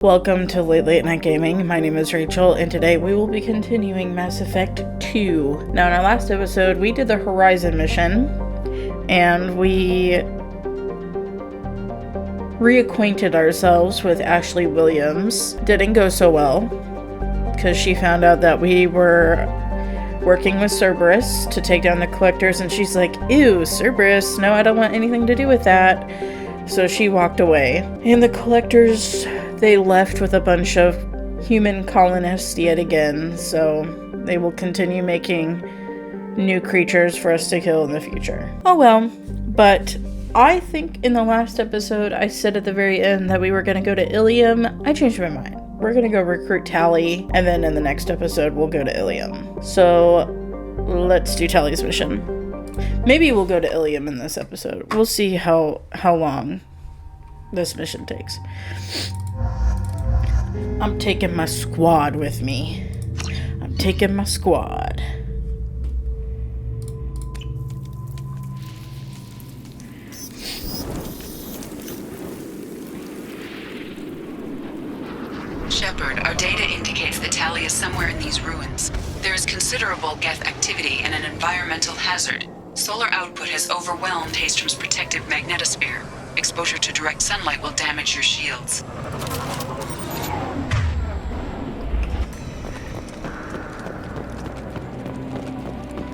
Welcome to Late Night Gaming. My name is Rachel, and today we will be continuing Mass Effect 2. Now, in our last episode, we did the Horizon mission, and we reacquainted ourselves with Ashley Williams. Didn't go so well, because she found out that we were working with Cerberus to take down the Collectors, and she's like, "Ew, Cerberus, no, I don't want anything to do with that." So she walked away. And the Collectors, they left with a bunch of human colonists yet again, so they will continue making new creatures for us to kill in the future. Oh well, but I think in the last episode I said at the very end that we were going to go to Ilium. I changed my mind. We're going to go recruit Tali, and then in the next episode we'll go to Ilium. So let's do Tali's mission. Maybe we'll go to Ilium in this episode. We'll see how long this mission takes. I'm taking my squad with me. I'm taking my squad. Shepard, our data indicates that Tali is somewhere in these ruins. There is considerable Geth activity and an environmental hazard. Solar output has overwhelmed Hastrom's protective magnetosphere. Exposure to direct sunlight will damage your shields.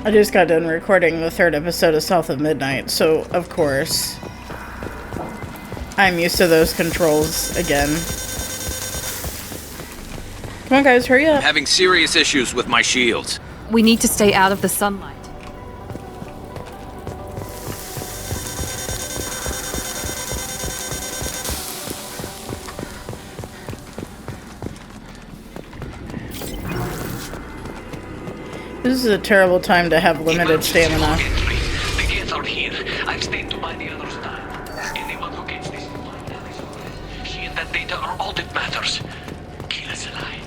I just got done recording the third episode of South of Midnight, so of course I'm used to those controls again. Come on guys, hurry up. I'm having serious issues with my shields. We need to stay out of the sunlight. This is a terrible time to have limited stamina. The gates are here. I've stayed to buy the other side. Anyone who gets this tali'zorah, she and that data are all that matters. Kill us alive.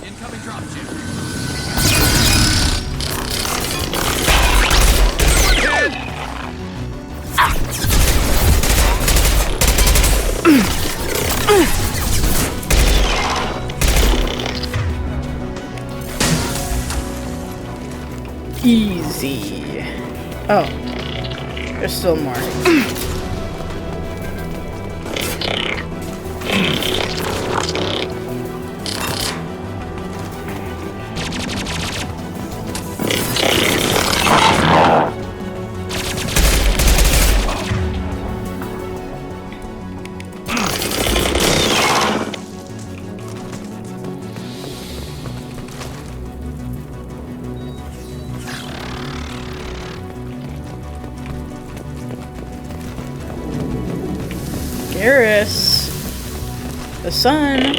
Incoming dropship. Easy. Oh. There's still more. Garrus, the sun,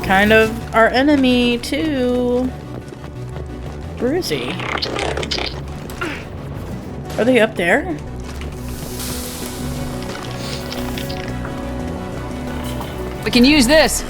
kind of our enemy too. Where is he? Are they up there? We can use this.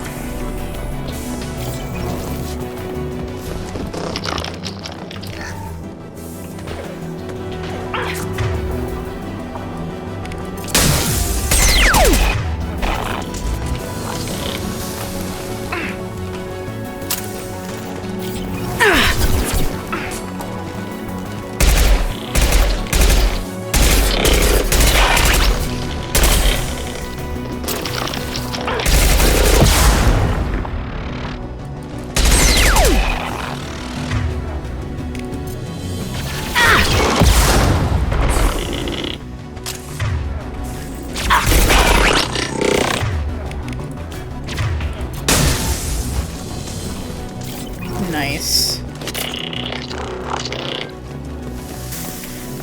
Nice.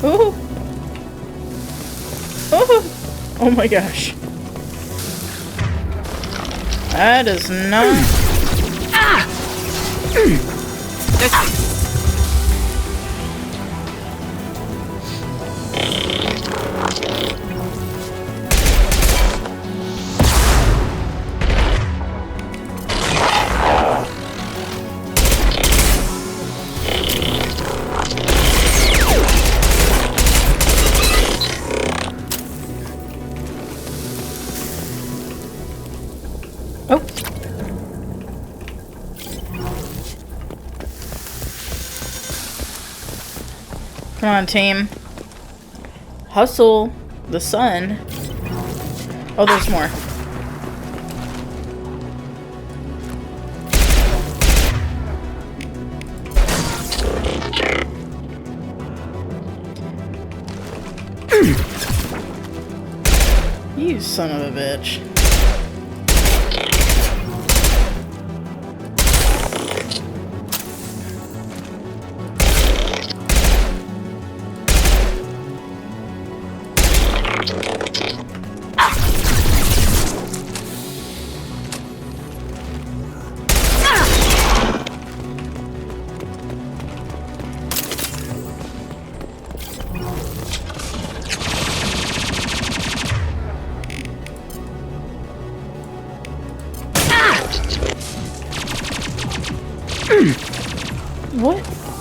Oh! Oh! Oh my gosh. That is not... Come on, team. Hustle. The sun. Oh, there's more. You son of a bitch.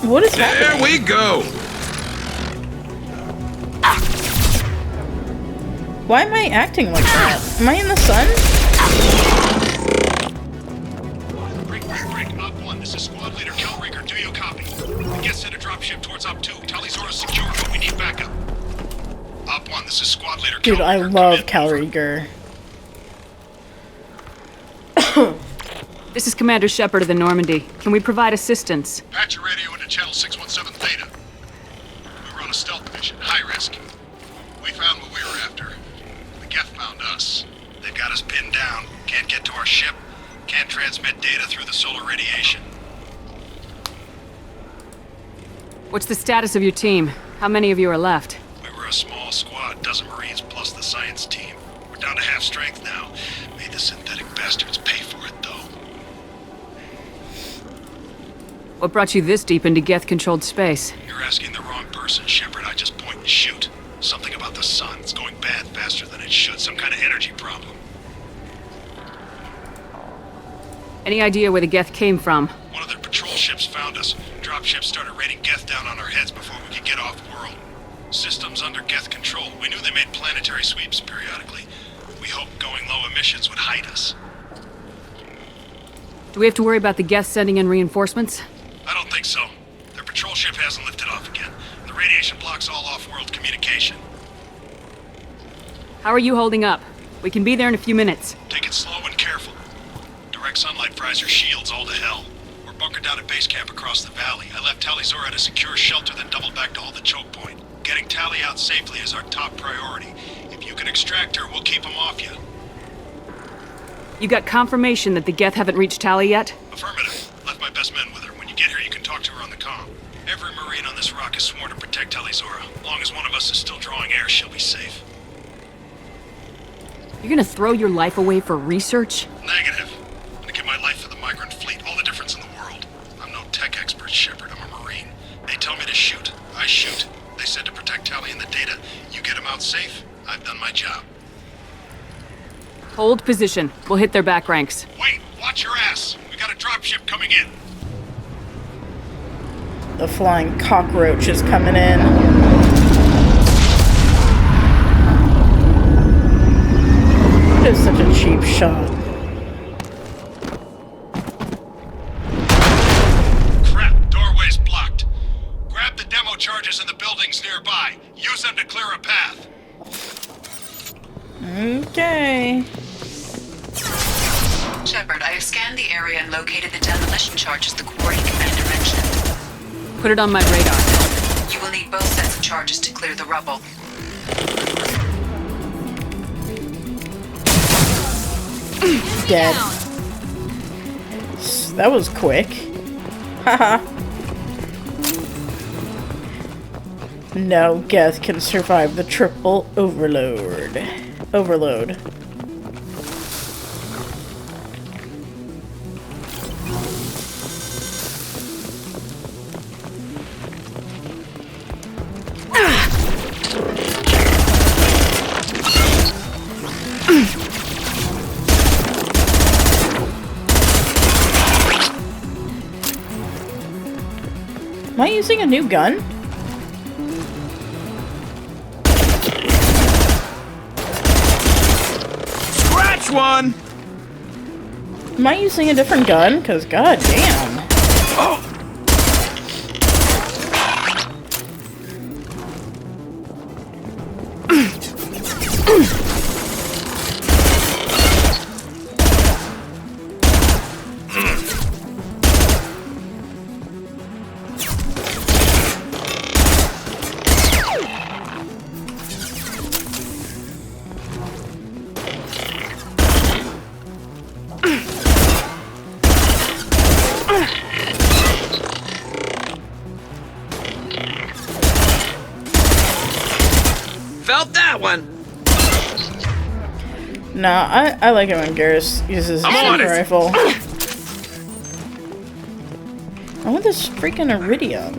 What is happening? There we go! Why am I acting like that? Am I in the sun? Break. Op 1, this is Squad Leader Reegar. Do you copy? The guest sent a dropship towards Op 2. tali'zorah secure, but we need backup. Op 1, this is Squad Leader Dude, I Reegar. love Reegar. This is Commander Shepard of the Normandy. Can we provide assistance? Patch your radio into channel 617 Theta. We were on a stealth mission, high risk. We found what we were after. The Geth found us. They've got us pinned down. Can't get to our ship. Can't transmit data through the solar radiation. What's the status of your team? How many of you are left? We were a small squad, dozen Marines plus the science team. We're down to half strength now. Made the synthetic bastards pay for it, though. What brought you this deep into Geth-controlled space? You're asking the wrong person, Shepard. I just point and shoot. Something about the sun. It's going bad faster than it should. Some kind of energy problem. Any idea where the Geth came from? One of their patrol ships found us. Dropships started raining Geth down on our heads before we could get off-world. Systems under Geth control. We knew they made planetary sweeps periodically. We hoped going low emissions would hide us. Do we have to worry about the Geth sending in reinforcements? I don't think so. Their patrol ship hasn't lifted off again. The radiation blocks all off-world communication. How are you holding up? We can be there in a few minutes. Take it slow and careful. Direct sunlight fries your shields all to hell. We're bunkered down at base camp across the valley. I left tali'zorah to secure shelter, then doubled back to hold the choke point. Getting Tali out safely is our top priority. If you can extract her, we'll keep them off you. You got confirmation that the Geth haven't reached Tali yet? Affirmative. Left my best men with her. When you get here, you can talk to her on the comm. Every Marine on this rock is sworn to protect tali'zorah. As long as one of us is still drawing air, she'll be safe. You're gonna throw your life away for research? Negative. I'm gonna give my life for the migrant fleet. All the difference in the world. I'm no tech expert, Shepard. I'm a Marine. They tell me to shoot. I shoot. They said to protect Tali and the data. You get them out safe, I've done my job. Hold position. We'll hit their back ranks. Wait! Watch your ass! We got a dropship coming in. The flying cockroach is coming in. It is such a cheap shot. Crap, doorway's blocked. Grab the demo charges in the buildings nearby. Use them to clear a path. Okay. Shepard, I have scanned the area and located the demolition charges the quarry commander mentioned. Put it on my radar. You will need both sets of charges to clear the rubble. Dead. That was quick. Haha. No Geth can survive the triple overload. Overload. Am I using a new gun? Scratch one! Am I using a different gun? Cause god damn. Oh! that one. Nah, I like it when Garrus uses his I'm on sniper it. rifle. I want this freaking iridium.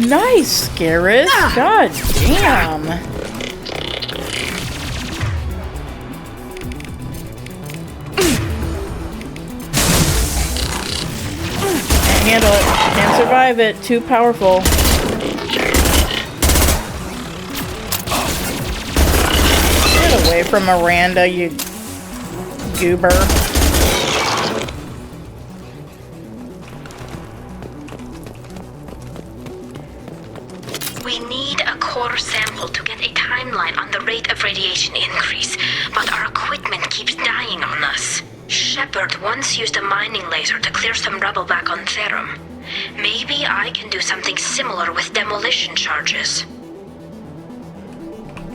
Nice, Garrus. God damn. Can't handle it. Can't survive it. Too powerful. Get away from Miranda, you goober. We need a core sample to get a timeline on the rate of radiation increase, but our equipment keeps dying on us. Shepard once used a mining laser to clear some rubble back on Therum. Maybe I can do something similar with demolition charges.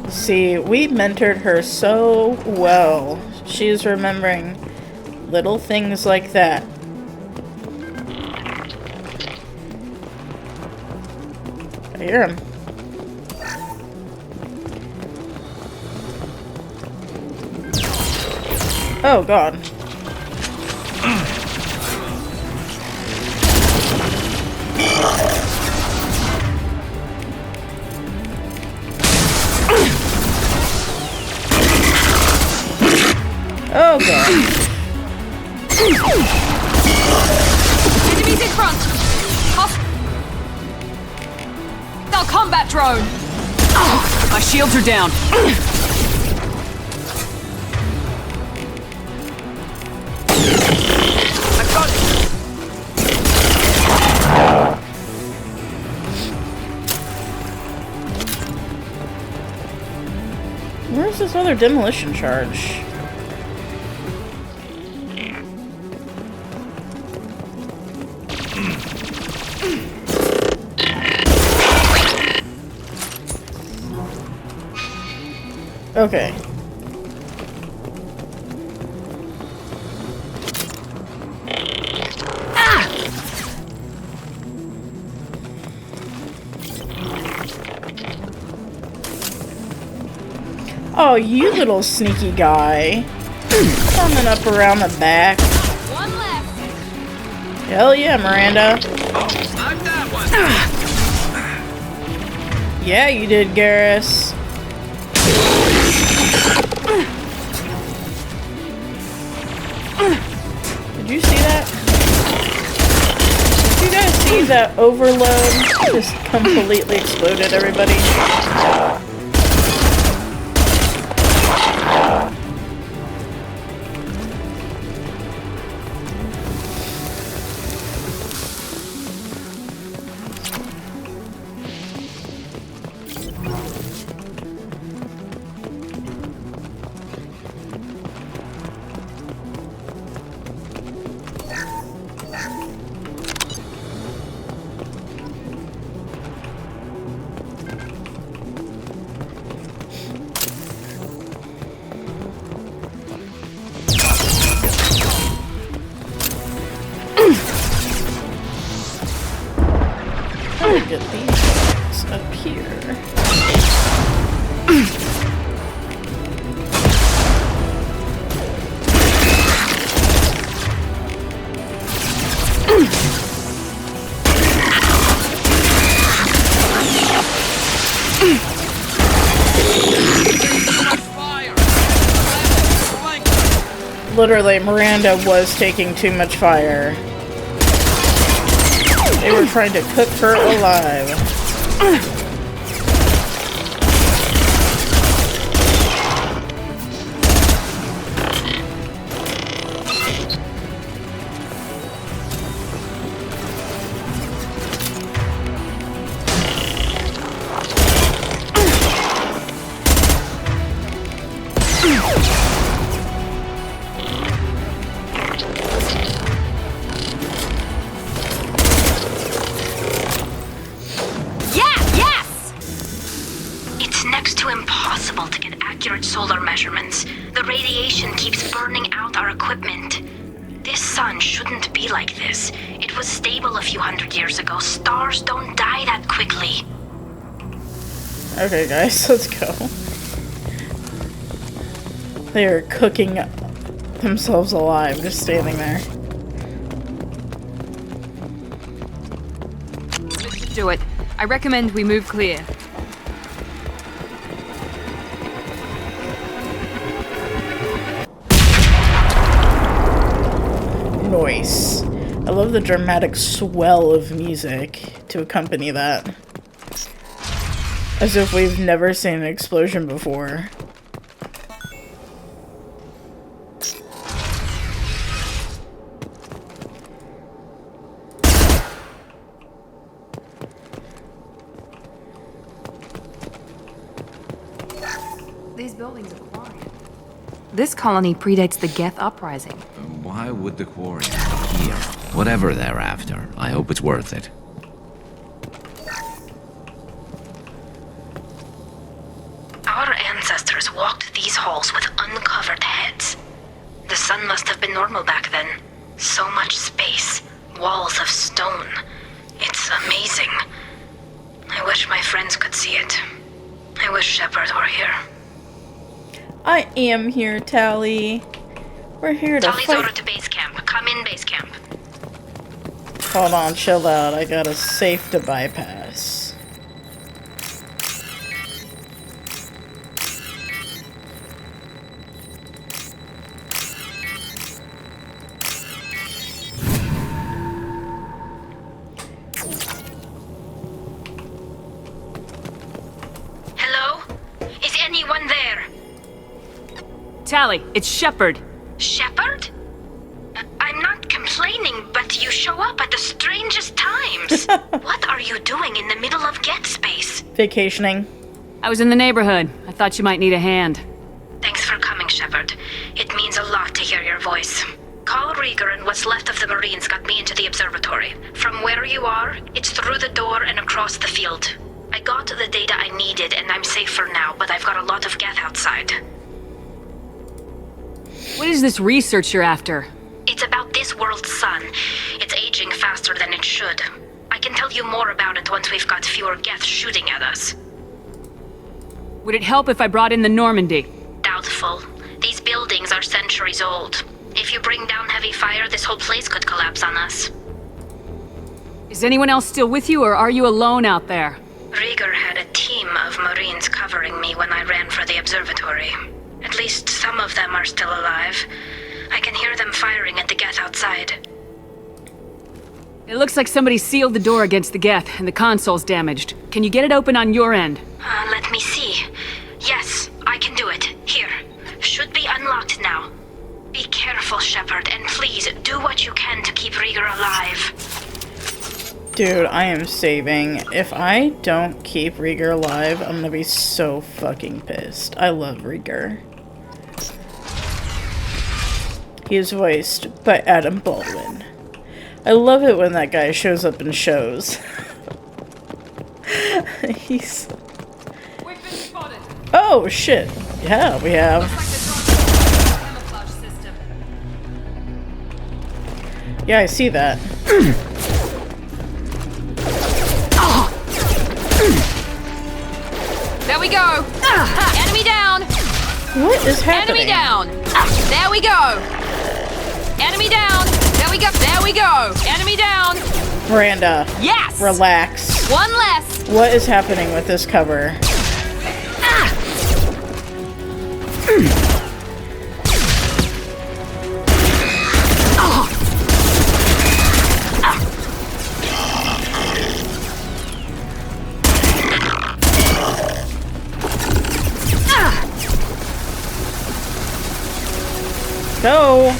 See, we mentored her so well. She's remembering little things like that. I hear him. Oh god. Oh god. Enemies in front! Hostile combat drone! My shields are down. I've got it. Where's this other demolition charge? Okay. Oh, you little sneaky guy. Coming up around the back. One left. Hell yeah, Miranda. I'm that one. Yeah, you did, Garrus. Did you see that? Did you guys see that overload? Just completely exploded everybody. Get these guys up here. Literally, Miranda was taking too much fire. They were trying to cook her alive. accurate solar measurements. The radiation keeps burning out our equipment. This sun shouldn't be like this. It was stable a few hundred years ago. Stars don't die that quickly. Okay, guys, let's go. They are cooking themselves alive, just standing there. Do it. I recommend we move clear. Noise. I love the dramatic swell of music to accompany that. As if we've never seen an explosion before. These buildings are quiet. This colony predates the Geth uprising. Why would the quarry be here? Whatever they're after, I hope it's worth it. Our ancestors walked these halls with uncovered heads. The sun must have been normal back then. So much space, walls of stone. It's amazing. I wish my friends could see it. I wish Shepard were here. I am here, Tali. We're here to tali'zorah fight. to base camp. Come in, base camp. Hold on, chill out. I got a safe to bypass. Hello? Is anyone there? Tali, it's Shepard. Shepard? I'm not complaining, but you show up at the strangest times. What are you doing in the middle of Get Space? Vacationing. I was in the neighborhood. I thought you might need a hand. Thanks for coming, Shepard. It means a lot to hear your voice. Call Reegar and what's left of the Marines got me into the observatory. From where you are, it's through the door and across the field. I got the data I needed and I'm safe for now, but I've got a lot of Geth outside. What is this research you're after? It's about this world's sun. It's aging faster than it should. I can tell you more about it once we've got fewer Geth shooting at us. Would it help if I brought in the Normandy? Doubtful. These buildings are centuries old. If you bring down heavy fire, this whole place could collapse on us. Is anyone else still with you, or are you alone out there? Reegar had a team of Marines covering me when I ran for the observatory. At least some of them are still alive. I can hear them firing at the Geth outside. It looks like somebody sealed the door against the Geth, and the console's damaged. Can you get it open on your end? Let me see. Yes, I can do it. Here. Should be unlocked now. Be careful, Shepard, and please do what you can to keep Reegar alive. Dude, I am saving. If I don't keep Reegar alive, I'm gonna be so fucking pissed. I love Reegar. He is voiced by Adam Baldwin. I love it when that guy shows up in shows. He's... We've been spotted. Oh, shit. Yeah, we have. Camouflage system. Yeah, I see that. There we go! Enemy down! What is happening? Enemy down! There we go! Enemy down! There we go! There we go! Enemy down! Miranda, Yes! relax. One less! What is happening with this cover? Go!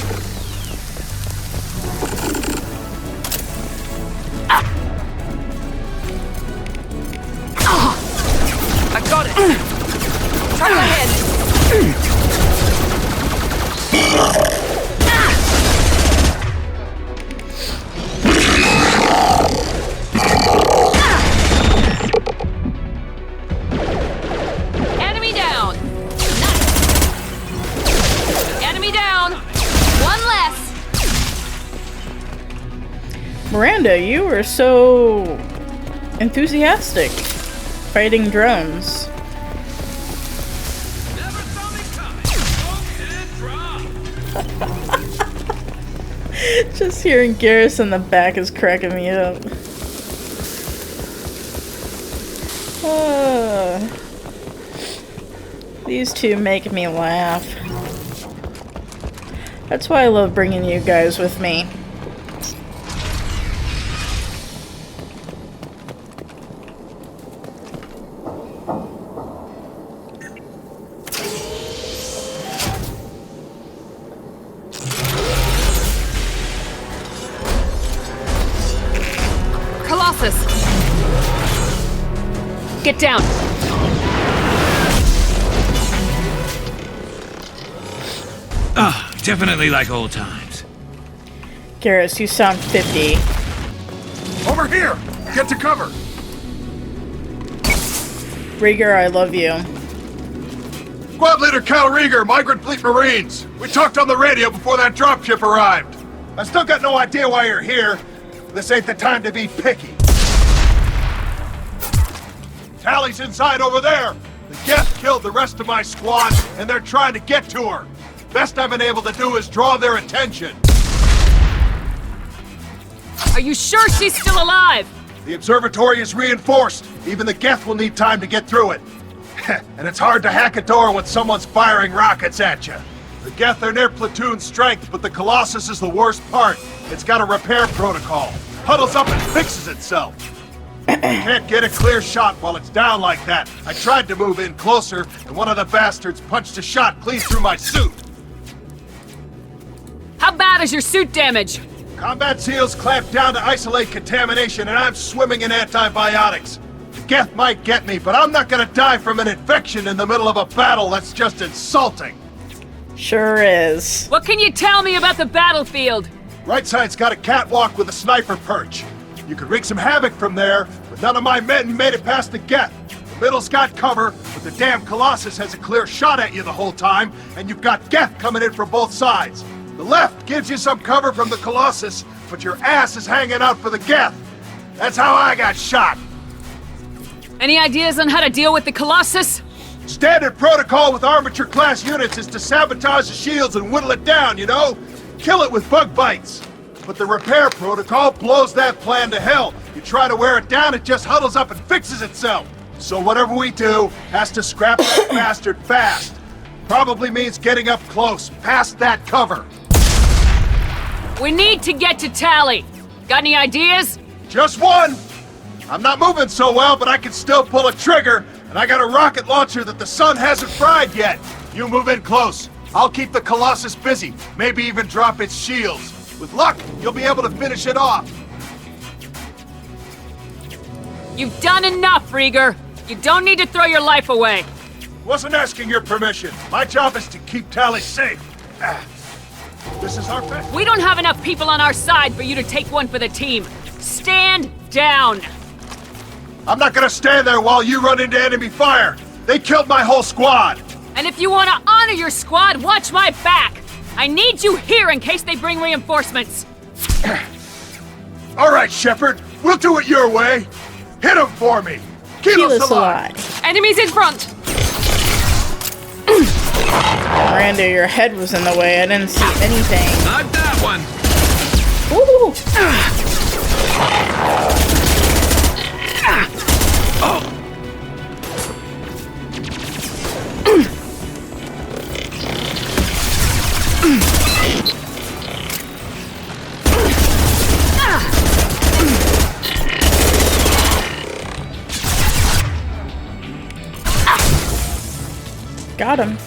I got it! Try my head! Enemy down! Nice! Miranda, you were so enthusiastic fighting drones. Never saw me coming. Don't drop. Just hearing Garrus in the back is cracking me up. These two make me laugh. That's why I love bringing you guys with me. Colossus! Get down! Ah, definitely like old times. Garrus, you sound 50. Over here! Get to cover! Reegar, I love you. Squad Leader Cal Reegar, Migrant Fleet Marines. We talked on the radio before that dropship arrived. I still got no idea why you're here. This ain't the time to be picky. Tally's inside over there. The Geth killed the rest of my squad, and they're trying to get to her. Best I've been able to do is draw their attention. Are you sure she's still alive? The observatory is reinforced. Even the Geth will need time to get through it. And it's hard to hack a door when someone's firing rockets at you. The Geth are near platoon strength, but the Colossus is the worst part. It's got a repair protocol. Huddles up and fixes itself. Can't get a clear shot while it's down like that. I tried to move in closer, and one of the bastards punched a shot clean through my suit. How bad is your suit damage? Combat SEALs clamped down to isolate contamination, and I'm swimming in antibiotics. The Geth might get me, but I'm not gonna die from an infection in the middle of a battle. That's just insulting. Sure is. What can you tell me about the battlefield? Right side's got a catwalk with a sniper perch. You could wreak some havoc from there, but none of my men made it past the Geth. The middle's got cover, but the damn Colossus has a clear shot at you the whole time, and you've got Geth coming in from both sides. The left gives you some cover from the Colossus, but your ass is hanging out for the Geth. That's how I got shot. Any ideas on how to deal with the Colossus? Standard protocol with armature-class units is to sabotage the shields and whittle it down, you know? Kill it with bug bites. But the repair protocol blows that plan to hell. You try to wear it down, it just huddles up and fixes itself. So whatever we do has to scrap that bastard fast. Probably means getting up close, past that cover. We need to get to Tali. Got any ideas? Just one! I'm not moving so well, but I can still pull a trigger, and I got a rocket launcher that the sun hasn't fried yet. You move in close. I'll keep the Colossus busy, maybe even drop its shields. With luck, you'll be able to finish it off. You've done enough, Reegar. You don't need to throw your life away. Wasn't asking your permission. My job is to keep Tali safe. This is our best. We don't have enough people on our side for you to take one for the team. Stand down. I'm not gonna stand there while you run into enemy fire. They killed my whole squad. And if you want to honor your squad, watch my back. I need you here in case they bring reinforcements. All right, Shepard. We'll do it your way. Hit him for me. Kilo's alive. Enemies in front. Miranda, your head was in the way. I didn't see anything. Not that one. Woo! Oh. Got him.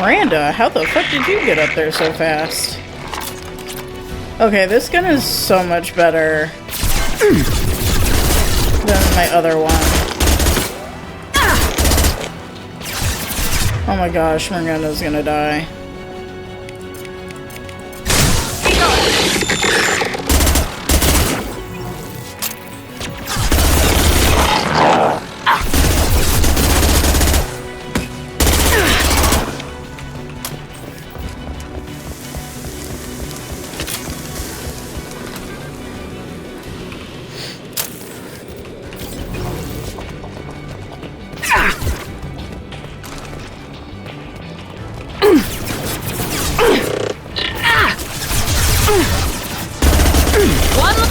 Miranda, how the fuck did you get up there so fast? Okay, this gun is so much better than my other one. Oh my gosh, Miranda's gonna die.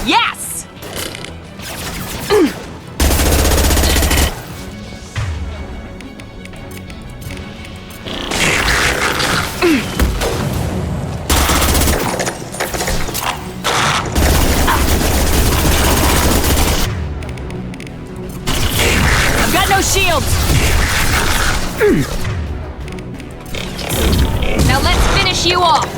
Yes! I've got no shields! Now let's finish you off!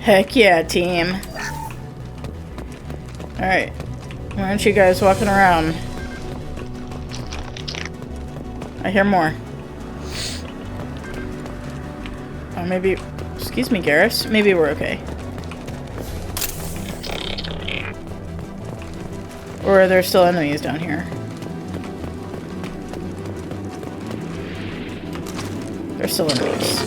Heck yeah, team. Alright. Why aren't you guys walking around? I hear more. Oh, maybe... Excuse me, Garrus. Maybe we're okay. Or are there still enemies down here? There's still enemies.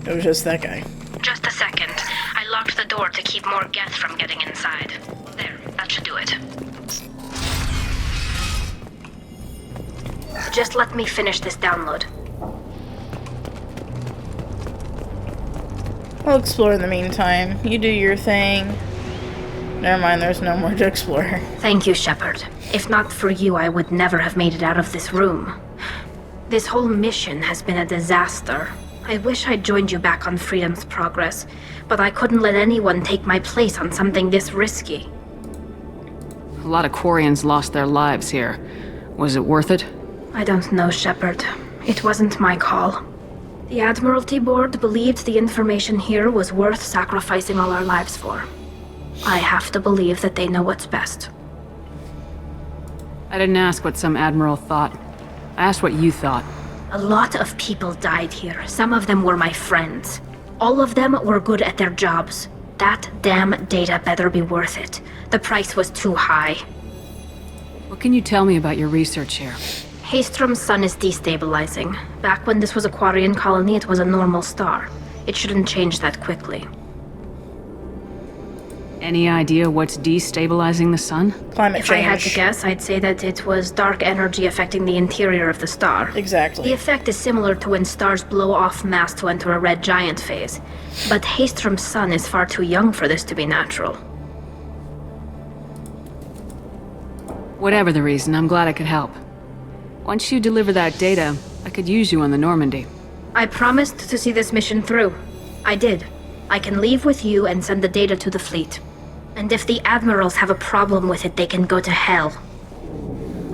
It was just that guy. Just a second. I locked the door to keep more Geth from getting inside. There, that should do it. Just let me finish this download. I'll explore in the meantime. You do your thing. Never mind, there's no more to explore. Thank you, Shepard. If not for you, I would never have made it out of this room. This whole mission has been a disaster. I wish I'd joined you back on Freedom's Progress, but I couldn't let anyone take my place on something this risky. A lot of Quarians lost their lives here. Was it worth it? I don't know, Shepard. It wasn't my call. The Admiralty Board believed the information here was worth sacrificing all our lives for. I have to believe that they know what's best. I didn't ask what some admiral thought. I asked what you thought. A lot of people died here. Some of them were my friends. All of them were good at their jobs. That damn data better be worth it. The price was too high. What can you tell me about your research here? Haystrom's sun is destabilizing. Back when this was a Quarian colony, it was a normal star. It shouldn't change that quickly. Any idea what's destabilizing the sun? Climate If change. I had to guess, I'd say that it was dark energy affecting the interior of the star. Exactly. The effect is similar to when stars blow off mass to enter a red giant phase. But Haystrom's sun is far too young for this to be natural. Whatever the reason, I'm glad I could help. Once you deliver that data, I could use you on the Normandy. I promised to see this mission through. I did. I can leave with you and send the data to the fleet. And if the admirals have a problem with it, they can go to hell.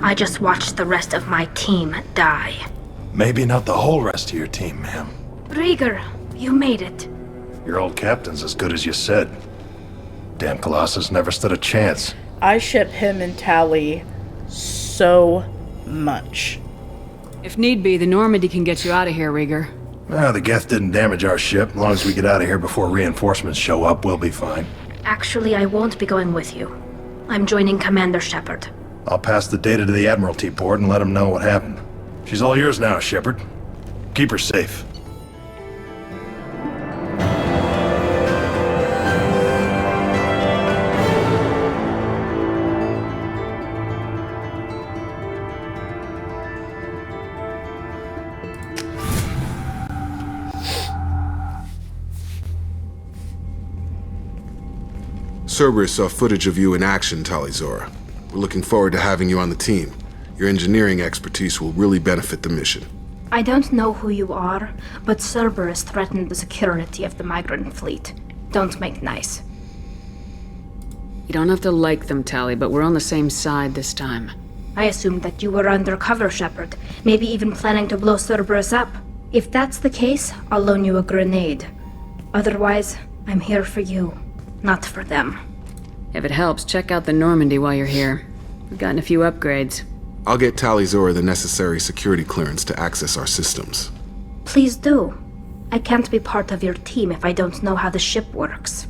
I just watched the rest of my team die. Maybe not the whole rest of your team, ma'am. Reegar, you made it. Your old captain's as good as you said. Damn Colossus never stood a chance. I ship him and Tali so much. If need be, the Normandy can get you out of here, Reegar. The Geth didn't damage our ship. As long as we get out of here before reinforcements show up, we'll be fine. Actually, I won't be going with you. I'm joining Commander Shepard. I'll pass the data to the Admiralty Board and let them know what happened. She's all yours now, Shepard. Keep her safe. Cerberus saw footage of you in action, tali'zorah. We're looking forward to having you on the team. Your engineering expertise will really benefit the mission. I don't know who you are, but Cerberus threatened the security of the migrant fleet. Don't make nice. You don't have to like them, Tali, but we're on the same side this time. I assumed that you were undercover, Shepard. Maybe even planning to blow Cerberus up. If that's the case, I'll loan you a grenade. Otherwise, I'm here for you, not for them. If it helps, check out the Normandy while you're here. We've gotten a few upgrades. I'll get tali'zorah the necessary security clearance to access our systems. Please do. I can't be part of your team if I don't know how the ship works.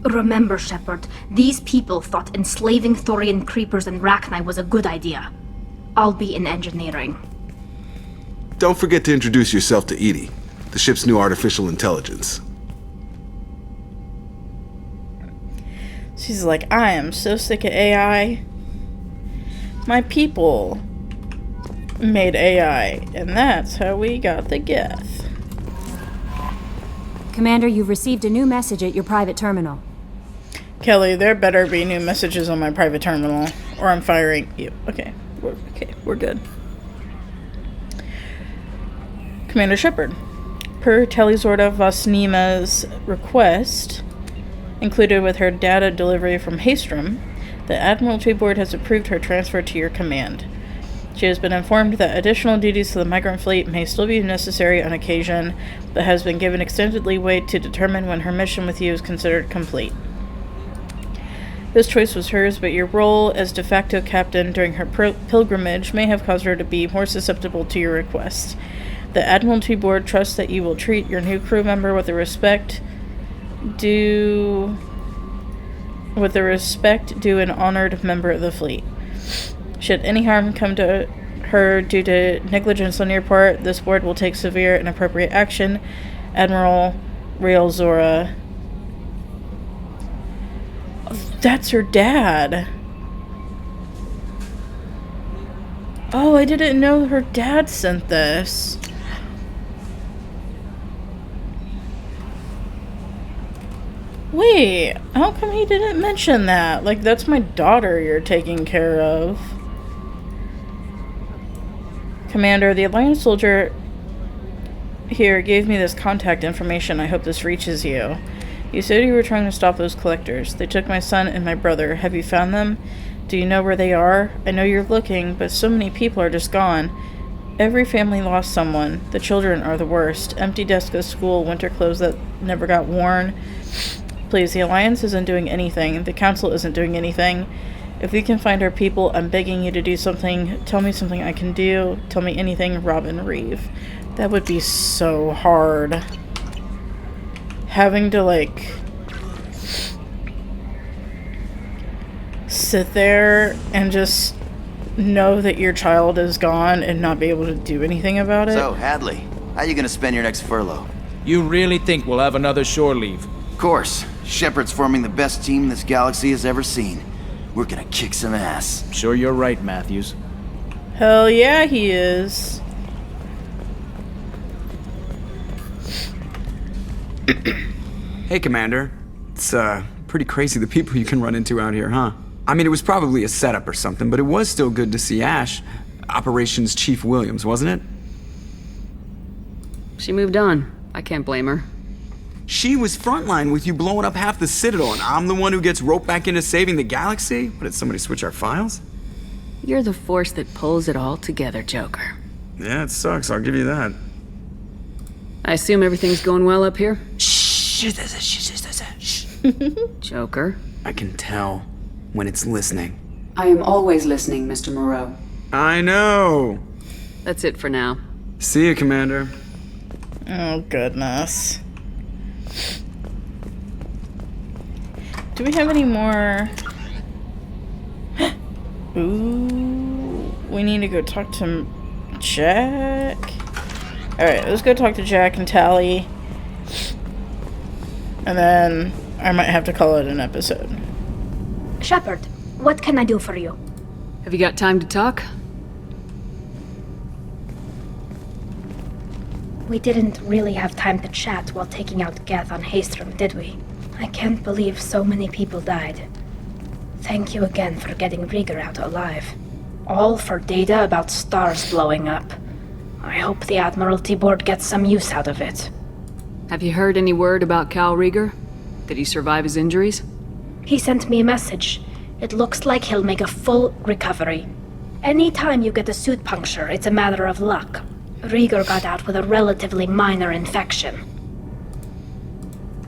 Remember, Shepard, these people thought enslaving Thorian creepers and Rachni was a good idea. I'll be in engineering. Don't forget to introduce yourself to Edie, the ship's new artificial intelligence. She's like, I am so sick of AI. My people made AI, and that's how we got the Geth. Commander, you've received a new message at your private terminal. Kelly, there better be new messages on my private terminal, or I'm firing you. Okay, we're good. Commander Shepard, per tali'zorah Vasnima's request, included with her data delivery from Haestrom, the Admiralty Board has approved her transfer to your command. She has been informed that additional duties to the migrant fleet may still be necessary on occasion, but has been given extended leeway to determine when her mission with you is considered complete. This choice was hers, but your role as de facto captain during her pilgrimage may have caused her to be more susceptible to your request. The Admiralty Board trusts that you will treat your new crew member with the respect due an honored member of the fleet. Should any harm come to her due to negligence on your part, this board will take severe and appropriate action. Admiral Reegar. That's her dad. Oh, I didn't know her dad sent this. Wait, how come he didn't mention that? Like, that's my daughter you're taking care of. Commander, the Alliance soldier here gave me this contact information. I hope this reaches you. You said you were trying to stop those collectors. They took my son and my brother. Have you found them? Do you know where they are? I know you're looking, but so many people are just gone. Every family lost someone. The children are the worst. Empty desks at school, winter clothes that never got worn. Please, the Alliance isn't doing anything. The Council isn't doing anything. If we can find our people, I'm begging you to do something. Tell me something I can do. Tell me anything, Robin Reeve. That would be so hard. Having to, like, sit there and just know that your child is gone and not be able to do anything about it. So, Hadley, how you gonna spend your next furlough? You really think we'll have another shore leave? Of course. Shepard's forming the best team this galaxy has ever seen. We're gonna kick some ass. Sure you're right, Matthews. Hell yeah, he is. Hey, Commander. It's, pretty crazy the people you can run into out here, huh? I mean, it was probably a setup or something, but it was still good to see Ash. Operations Chief Williams, wasn't it? She moved on. I can't blame her. She was frontline with you blowing up half the Citadel, and I'm the one who gets roped back into saving the galaxy? What, did somebody switch our files? You're the force that pulls it all together, Joker. Yeah, it sucks, I'll give you that. I assume everything's going well up here? Shh. Joker? I can tell when it's listening. I am always listening, Mr. Moreau. I know. That's it for now. See you, Commander. Oh, goodness. Do we have any more? Ooh, we need to go talk to Jack. Alright, let's go talk to Jack and Tali. And then I might have to call it an episode. Shepard, what can I do for you? Have you got time to talk? We didn't really have time to chat while taking out Geth on Haestrom, did we? I can't believe so many people died. Thank you again for getting Reegar out alive. All for data about stars blowing up. I hope the Admiralty Board gets some use out of it. Have you heard any word about Cal Reegar? Did he survive his injuries? He sent me a message. It looks like he'll make a full recovery. Anytime you get a suit puncture, it's a matter of luck. Reegar got out with a relatively minor infection.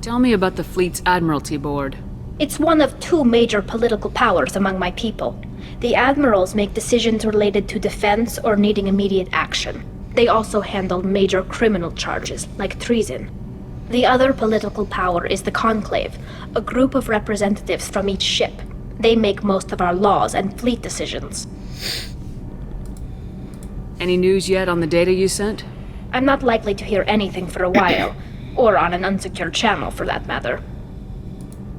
Tell me about the fleet's Admiralty Board. It's one of two major political powers among my people. The admirals make decisions related to defense or needing immediate action. They also handle major criminal charges, like treason. The other political power is the Conclave, a group of representatives from each ship. They make most of our laws and fleet decisions. Any news yet on the data you sent? I'm not likely to hear anything for a while, or on an unsecured channel for that matter.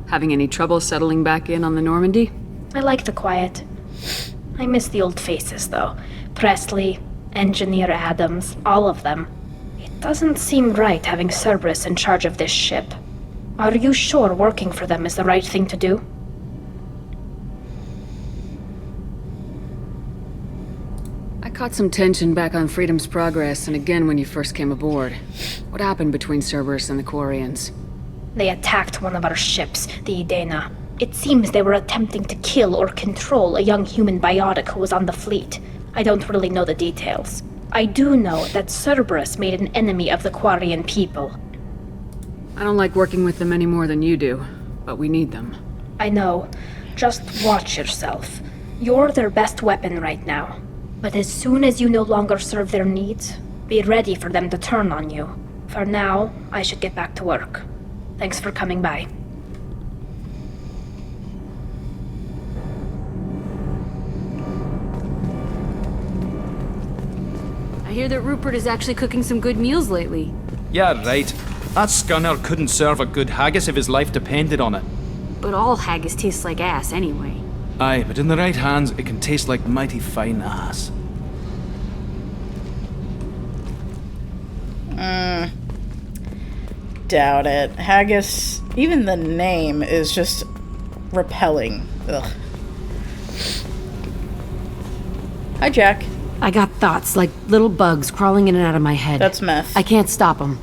Having any trouble settling back in on the Normandy? I like the quiet. I miss the old faces, though. Presley, Engineer Adams, all of them. It doesn't seem right having Cerberus in charge of this ship. Are you sure working for them is the right thing to do? I caught some tension back on Freedom's Progress and again when you first came aboard. What happened between Cerberus and the Quarians? They attacked one of our ships, the Idena. It seems they were attempting to kill or control a young human biotic who was on the fleet. I don't really know the details. I do know that Cerberus made an enemy of the Quarian people. I don't like working with them any more than you do, but we need them. I know. Just watch yourself. You're their best weapon right now. But as soon as you no longer serve their needs, be ready for them to turn on you. For now, I should get back to work. Thanks for coming by. I hear that Rupert is actually cooking some good meals lately. Yeah, right. That scunner couldn't serve a good haggis if his life depended on it. But all haggis tastes like ass anyway. Aye, but in the right hands, it can taste like mighty fine ass. Doubt it. Haggis, even the name is just repelling. Ugh. Hi, Jack. I got thoughts like little bugs crawling in and out of my head. That's meth. I can't stop them.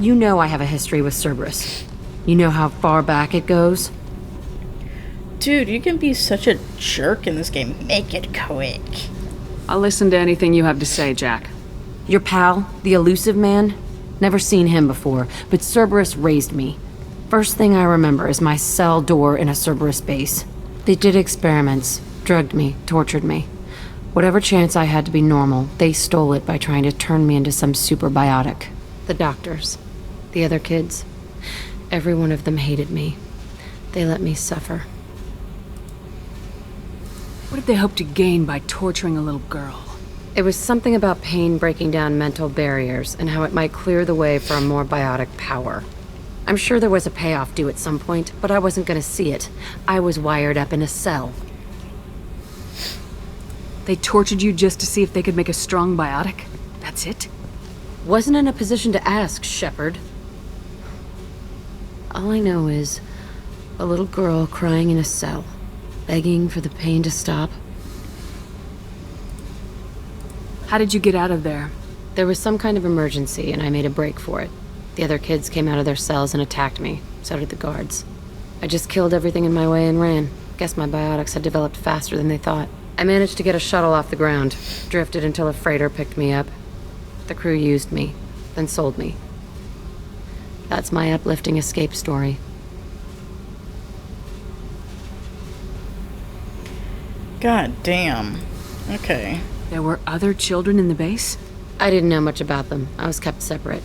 You know I have a history with Cerberus. You know how far back it goes? Dude, you can be such a jerk in this game. Make it quick. I'll listen to anything you have to say, Jack. Your pal, the elusive man? Never seen him before, but Cerberus raised me. First thing I remember is my cell door in a Cerberus base. They did experiments, drugged me, tortured me. Whatever chance I had to be normal, they stole it by trying to turn me into some super biotic. The doctors, the other kids, every one of them hated me. They let me suffer. What did they hope to gain by torturing a little girl? It was something about pain breaking down mental barriers and how it might clear the way for a more biotic power. I'm sure there was a payoff due at some point, but I wasn't gonna see it. I was wired up in a cell. They tortured you just to see if they could make a strong biotic? That's it? Wasn't in a position to ask, Shepard. All I know is a little girl crying in a cell, begging for the pain to stop. How did you get out of there? There was some kind of emergency, and I made a break for it. The other kids came out of their cells and attacked me. So did the guards. I just killed everything in my way and ran. Guess my biotics had developed faster than they thought. I managed to get a shuttle off the ground. Drifted until a freighter picked me up. The crew used me, then sold me. That's my uplifting escape story. God damn. Okay. There were other children in the base? I didn't know much about them. I was kept separate.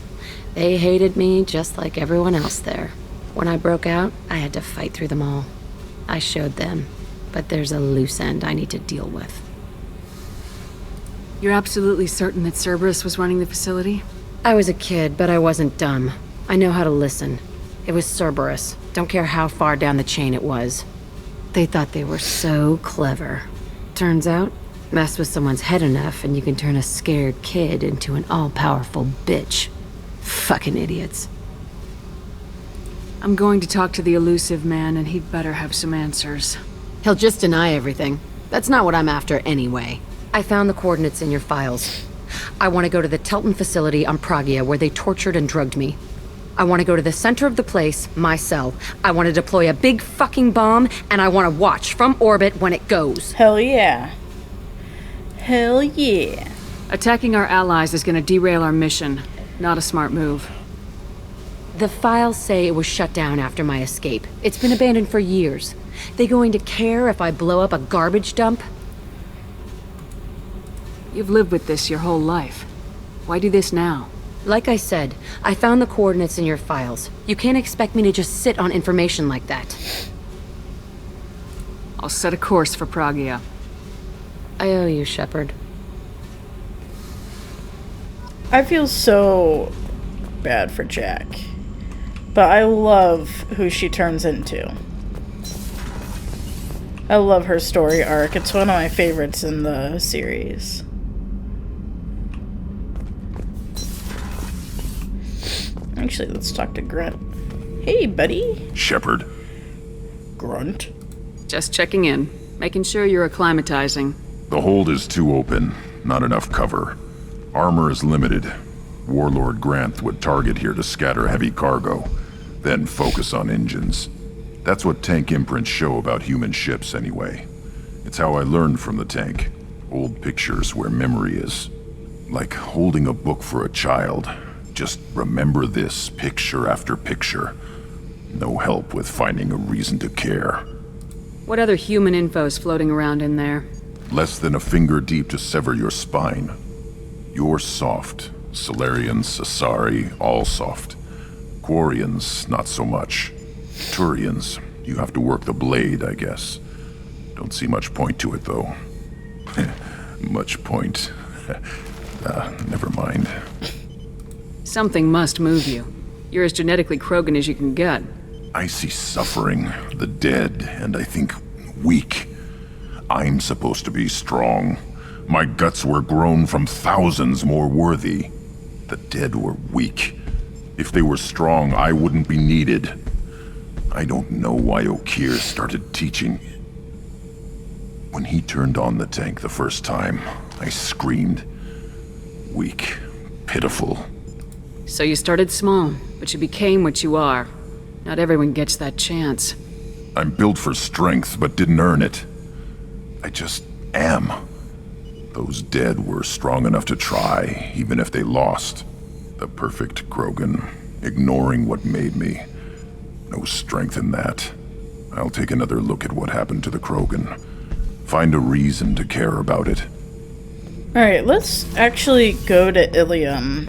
They hated me just like everyone else there. When I broke out, I had to fight through them all. I showed them, but there's a loose end I need to deal with. You're absolutely certain that Cerberus was running the facility? I was a kid, but I wasn't dumb. I know how to listen. It was Cerberus. Don't care how far down the chain it was. They thought they were so clever. Turns out, Mess with someone's head enough and you can turn a scared kid into an all-powerful bitch. Fucking idiots. I'm going to talk to the elusive man, and he'd better have some answers. He'll just deny everything. That's not what I'm after anyway. I found the coordinates in your files. I want to go to the Telton facility on Pragia where they tortured and drugged me. I want to go to the center of the place, my cell. I want to deploy a big fucking bomb, and I want to watch from orbit when it goes. Hell yeah. Hell yeah. Attacking our allies is going to derail our mission. Not a smart move. The files say it was shut down after my escape. It's been abandoned for years. They going to care if I blow up a garbage dump? You've lived with this your whole life. Why do this now? Like I said, I found the coordinates in your files. You can't expect me to just sit on information like that. I'll set a course for Pragia. I owe you, Shepard. I feel so bad for Jack. But I love who she turns into. I love her story arc. It's one of my favorites in the series. Actually, let's talk to Grunt. Hey, buddy. Shepard. Grunt. Just checking in. Making sure you're acclimatizing. The hold is too open. Not enough cover. Armor is limited. Warlord Grant would target here to scatter heavy cargo. Then focus on engines. That's what tank imprints show about human ships, anyway. It's how I learned from the tank. Old pictures where memory is. Like holding a book for a child. Just remember this, picture after picture. No help with finding a reason to care. What other human info's floating around in there? Less than a finger deep to sever your spine. You're soft. Solarians, Asari, all soft. Quarians, not so much. Turians, you have to work the blade, I guess. Don't see much point to it, though. Much point. Never mind. Something must move you. You're as genetically Krogan as you can get. I see suffering, the dead, and I think weak. I'm supposed to be strong. My guts were grown from thousands more worthy. The dead were weak. If they were strong, I wouldn't be needed. I don't know why Okeer started teaching. When he turned on the tank the first time, I screamed. Weak, pitiful. So you started small, but you became what you are. Not everyone gets that chance. I'm built for strength, but didn't earn it. I just am. Those dead were strong enough to try, even if they lost. The perfect Krogan, ignoring what made me. No strength in that. I'll take another look at what happened to the Krogan. Find a reason to care about it. Alright, let's actually go to Ilium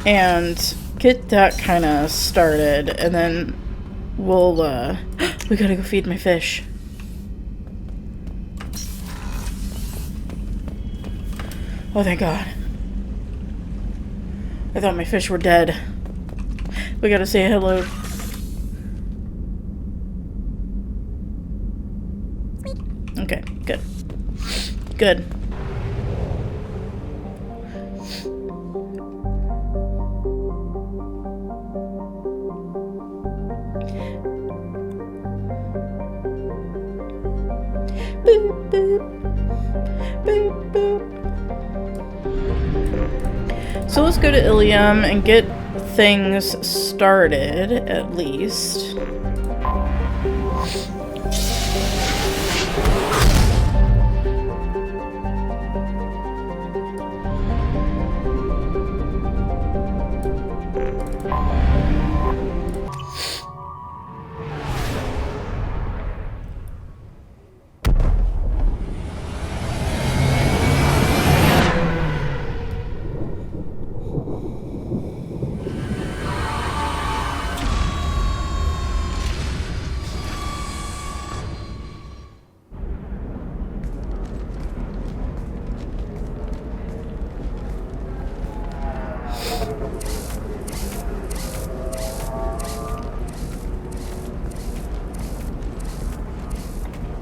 and get that kind of started, and then we'll, we gotta go feed my fish. Oh, thank God. I thought my fish were dead. We gotta say hello. Okay, good. Good. Boop, boop. Boop, boop. So let's go to Ilium and get things started, at least.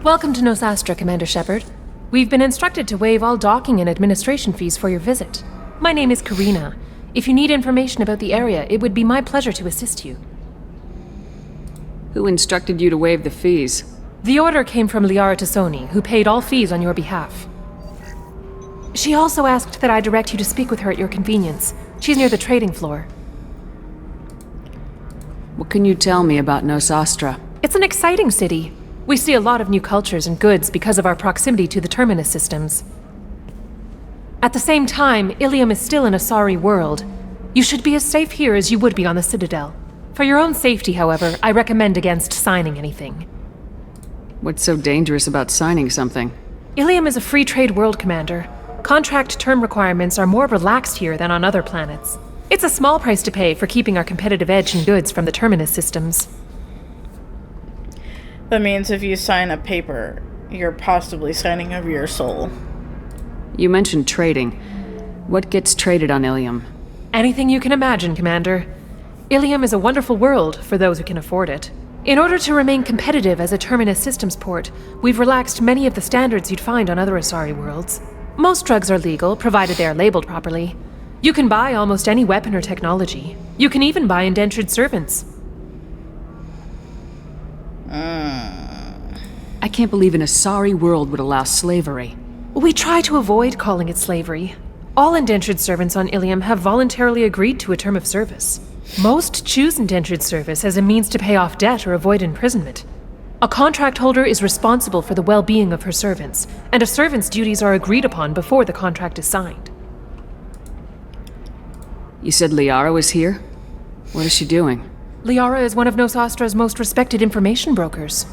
Welcome to Nosastra, Commander Shepard. We've been instructed to waive all docking and administration fees for your visit. My name is Karina. If you need information about the area, it would be my pleasure to assist you. Who instructed you to waive the fees? The order came from Liara Tassoni, who paid all fees on your behalf. She also asked that I direct you to speak with her at your convenience. She's near the trading floor. What can you tell me about Nosastra? It's an exciting city. We see a lot of new cultures and goods because of our proximity to the Terminus systems. At the same time, Ilium is still an Asari world. You should be as safe here as you would be on the Citadel. For your own safety, however, I recommend against signing anything. What's so dangerous about signing something? Ilium is a free trade world, Commander. Contract term requirements are more relaxed here than on other planets. It's a small price to pay for keeping our competitive edge in goods from the Terminus systems. That means if you sign a paper, you're possibly signing over your soul. You mentioned trading. What gets traded on Ilium? Anything you can imagine, Commander. Ilium is a wonderful world for those who can afford it. In order to remain competitive as a Terminus systems port, we've relaxed many of the standards you'd find on other Asari worlds. Most drugs are legal, provided they are labeled properly. You can buy almost any weapon or technology. You can even buy indentured servants. I can't believe an Asari world would allow slavery. We try to avoid calling it slavery. All indentured servants on Ilium have voluntarily agreed to a term of service. Most choose indentured service as a means to pay off debt or avoid imprisonment. A contract holder is responsible for the well-being of her servants, and a servant's duties are agreed upon before the contract is signed. You said Liara was here? What is she doing? Liara is one of Nosastra's most respected information brokers.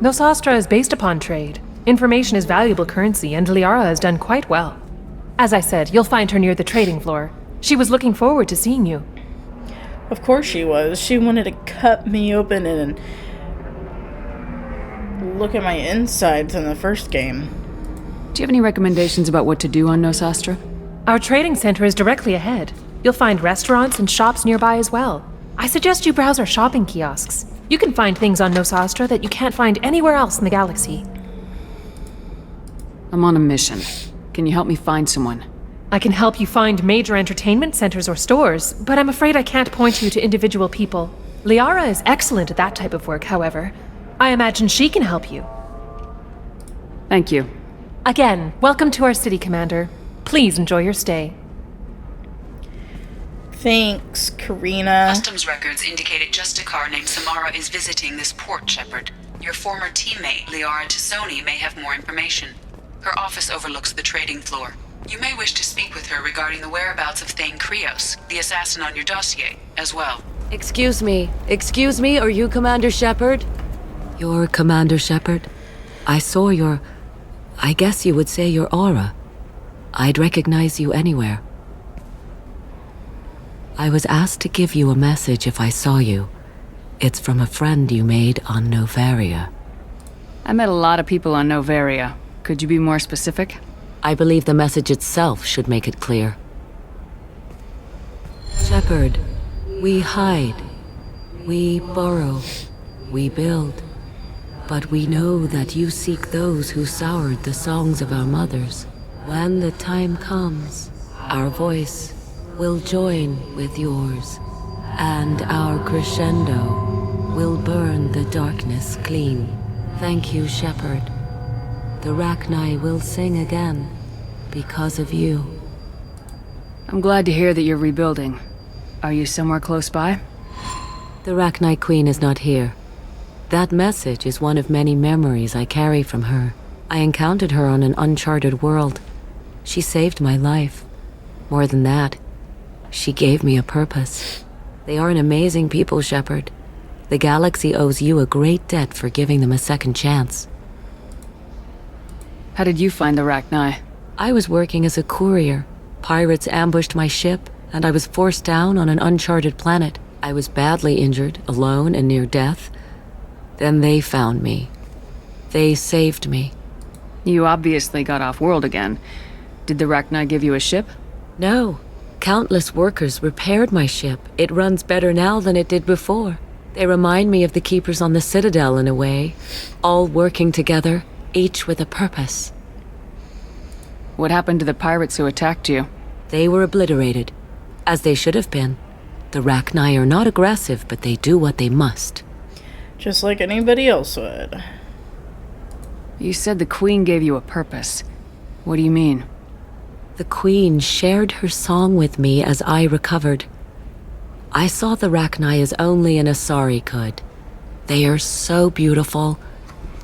Nosastra is based upon trade. Information is valuable currency, and Liara has done quite well. As I said, you'll find her near the trading floor. She was looking forward to seeing you. Of course she was. She wanted to cut me open and look at my insides in the first game. Do you have any recommendations about what to do on Nosastra? Our trading center is directly ahead. You'll find restaurants and shops nearby as well. I suggest you browse our shopping kiosks. You can find things on Nosastra that you can't find anywhere else in the galaxy. I'm on a mission. Can you help me find someone? I can help you find major entertainment centers or stores, but I'm afraid I can't point you to individual people. Liara is excellent at that type of work, however. I imagine she can help you. Thank you. Again, welcome to our city, Commander. Please enjoy your stay. Thanks, Karina. Customs records indicate a Justicar named Samara is visiting this port, Shepard. Your former teammate, Liara Tassoni, may have more information. Her office overlooks the trading floor. You may wish to speak with her regarding the whereabouts of Thane Krios, the assassin on your dossier, as well. Excuse me, are you Commander Shepard? You're Commander Shepard? I saw I guess you would say your aura. I'd recognize you anywhere. I was asked to give you a message if I saw you. It's from a friend you made on Novaria. I met a lot of people on Novaria. Could you be more specific? I believe the message itself should make it clear. Shepard, we hide. We borrow. We build. But we know that you seek those who soured the songs of our mothers. When the time comes, our voice will join with yours, and our crescendo will burn the darkness clean. Thank you, Shepard. The Rachni will sing again because of you. I'm glad to hear that you're rebuilding. Are you somewhere close by? The Rachni Queen is not here. That message is one of many memories I carry from her. I encountered her on an uncharted world. She saved my life. More than that, she gave me a purpose. They are an amazing people, Shepard. The galaxy owes you a great debt for giving them a second chance. How did you find the Rachni? I was working as a courier. Pirates ambushed my ship, and I was forced down on an uncharted planet. I was badly injured, alone and near death. Then they found me. They saved me. You obviously got off-world again. Did the Rachni give you a ship? No. Countless workers repaired my ship. It runs better now than it did before. They remind me of the Keepers on the Citadel in a way. All working together, each with a purpose. What happened to the pirates who attacked you? They were obliterated, as they should have been. The Rachni are not aggressive, but they do what they must. Just like anybody else would. You said the Queen gave you a purpose. What do you mean? The Queen shared her song with me as I recovered. I saw the Rachni as only an Asari could. They are so beautiful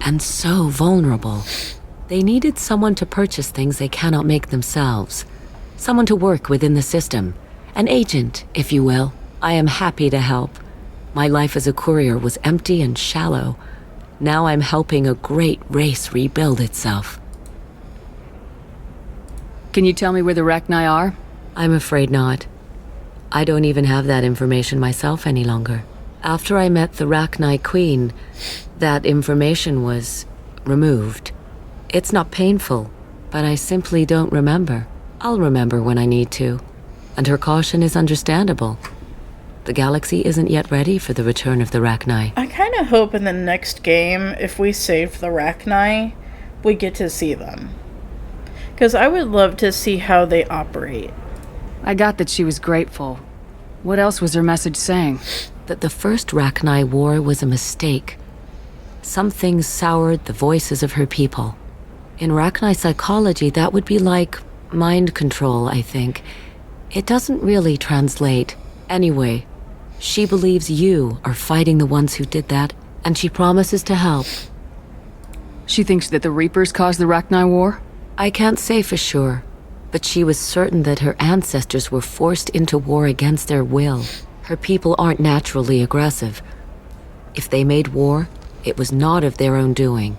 and so vulnerable. They needed someone to purchase things they cannot make themselves. Someone to work within the system. An agent, if you will. I am happy to help. My life as a courier was empty and shallow. Now I'm helping a great race rebuild itself. Can you tell me where the Rachni are? I'm afraid not. I don't even have that information myself any longer. After I met the Rachni Queen, that information was removed. It's not painful, but I simply don't remember. I'll remember when I need to. And her caution is understandable. The galaxy isn't yet ready for the return of the Rachni. I kind of hope in the next game, if we save the Rachni, we get to see them. Because I would love to see how they operate. I got that she was grateful. What else was her message saying? That the first Rachni war was a mistake. Some things soured the voices of her people. In Rachni psychology, that would be like mind control, I think. It doesn't really translate. Anyway, she believes you are fighting the ones who did that, and she promises to help. She thinks that the Reapers caused the Rachni War? I can't say for sure, but she was certain that her ancestors were forced into war against their will. Her people aren't naturally aggressive. If they made war, it was not of their own doing.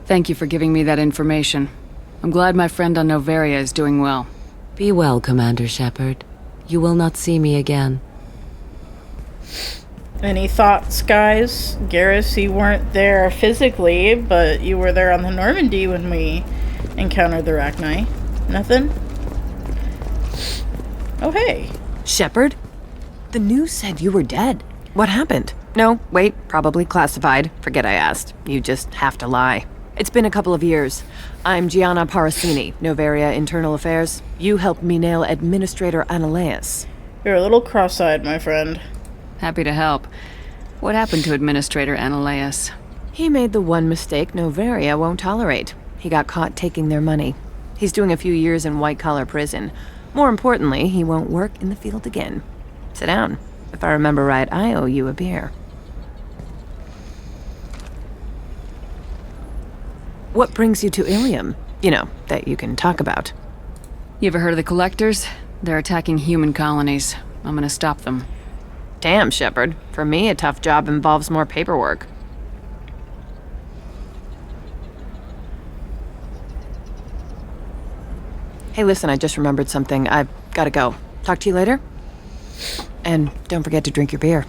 Thank you for giving me that information. I'm glad my friend on Noveria is doing well. Be well, Commander Shepard. You will not see me again. Any thoughts, guys? Garrus, you weren't there physically, but you were there on the Normandy when we encountered the Rachni. Nothing? Oh, hey. Shepard? The news said you were dead. What happened? No, wait, probably classified. Forget I asked. You just have to lie. It's been a couple of years. I'm Gianna Parasini, Noveria Internal Affairs. You helped me nail Administrator Ananias. You're a little cross-eyed, my friend. Happy to help. What happened to Administrator Ananias? He made the one mistake Noveria won't tolerate. He got caught taking their money. He's doing a few years in white-collar prison. More importantly, he won't work in the field again. Sit down. If I remember right, I owe you a beer. What brings you to Ilium? You know, that you can talk about. You ever heard of the Collectors? They're attacking human colonies. I'm gonna stop them. Damn, Shepard. For me, a tough job involves more paperwork. Hey, listen, I just remembered something. I've gotta go. Talk to you later? And don't forget to drink your beer.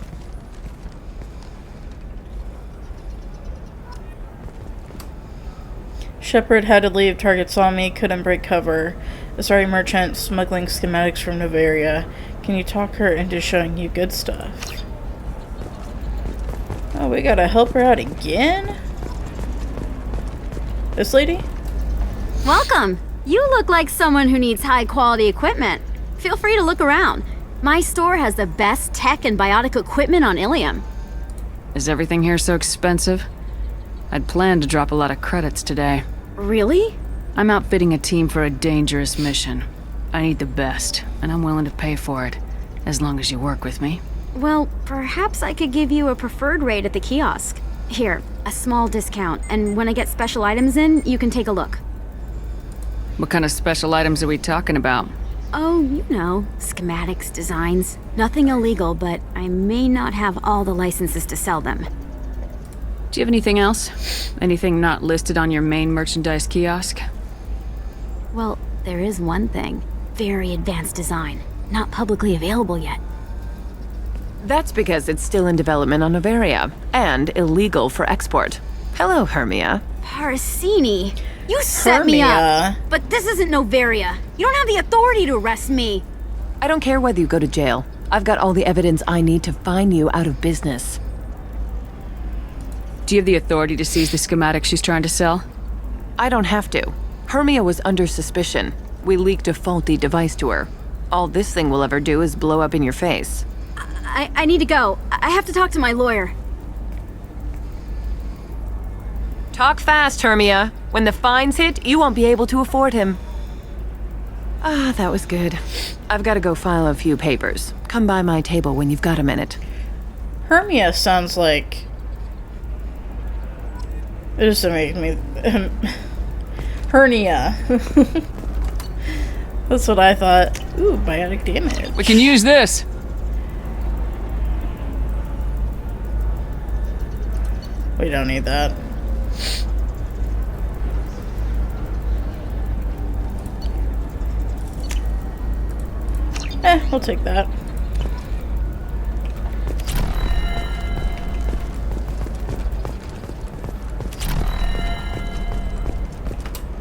Shepard had to leave. Target saw me, couldn't break cover. Asari merchant smuggling schematics from Noveria. Can you talk her into showing you good stuff? Oh, we gotta help her out again? This lady? Welcome! You look like someone who needs high-quality equipment. Feel free to look around. My store has the best tech and biotic equipment on Ilium. Is everything here so expensive? I'd planned to drop a lot of credits today. Really? I'm outfitting a team for a dangerous mission. I need the best, and I'm willing to pay for it, as long as you work with me. Well, perhaps I could give you a preferred rate at the kiosk. Here, a small discount, and when I get special items in, you can take a look. What kind of special items are we talking about? Oh, you know, schematics, designs. Nothing illegal, but I may not have all the licenses to sell them. Do you have anything else? Anything not listed on your main merchandise kiosk? Well, there is one thing. Very advanced design. Not publicly available yet. That's because it's still in development on Noveria, and illegal for export. Hello, Hermia. Parasini, you set me up. But this isn't Noveria. You don't have the authority to arrest me. I don't care whether you go to jail. I've got all the evidence I need to find you out of business. Do you have the authority to seize the schematics she's trying to sell? I don't have to. Hermia was under suspicion. We leaked a faulty device to her. All this thing will ever do is blow up in your face. I need to go. I have to talk to my lawyer. Talk fast, Hermia. When the fines hit, you won't be able to afford him. Ah, that was good. I've got to go file a few papers. Come by my table when you've got a minute. Hermia sounds like... It just makes me... hernia. That's what I thought. Ooh, biotic damage. We can use this. We don't need that. We'll take that.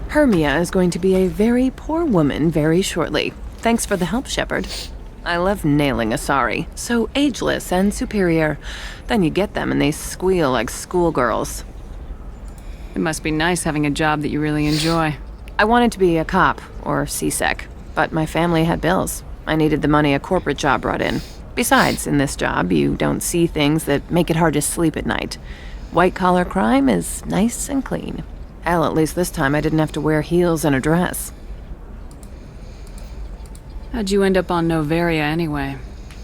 Hermia is going to be a very poor woman very shortly. Thanks for the help, Shepard. I love nailing Asari. So ageless and superior. Then you get them and they squeal like schoolgirls. It must be nice having a job that you really enjoy. I wanted to be a cop, or CSEC, but my family had bills. I needed the money a corporate job brought in. Besides, in this job, you don't see things that make it hard to sleep at night. White-collar crime is nice and clean. Hell, at least this time I didn't have to wear heels and a dress. How'd you end up on Noveria anyway?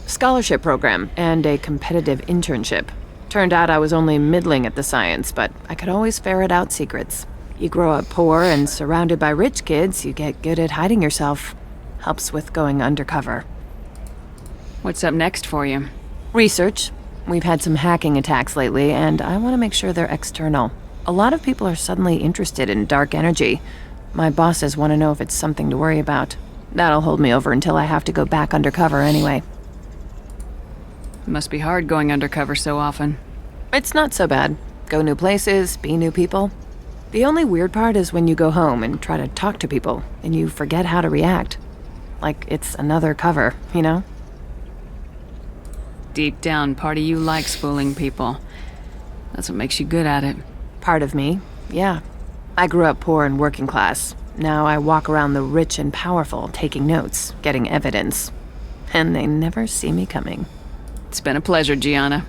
Scholarship program and a competitive internship. Turned out I was only middling at the science, but I could always ferret out secrets. You grow up poor and surrounded by rich kids, you get good at hiding yourself. Helps with going undercover. What's up next for you? Research. We've had some hacking attacks lately, and I want to make sure they're external. A lot of people are suddenly interested in dark energy. My bosses want to know if it's something to worry about. That'll hold me over until I have to go back undercover anyway. It must be hard going undercover so often. It's not so bad. Go new places, be new people. The only weird part is when you go home and try to talk to people, and you forget how to react. Like it's another cover, you know? Deep down, part of you likes fooling people. That's what makes you good at it. Part of me, yeah. I grew up poor and working class. Now I walk around the rich and powerful, taking notes, getting evidence. And they never see me coming. It's been a pleasure, Gianna.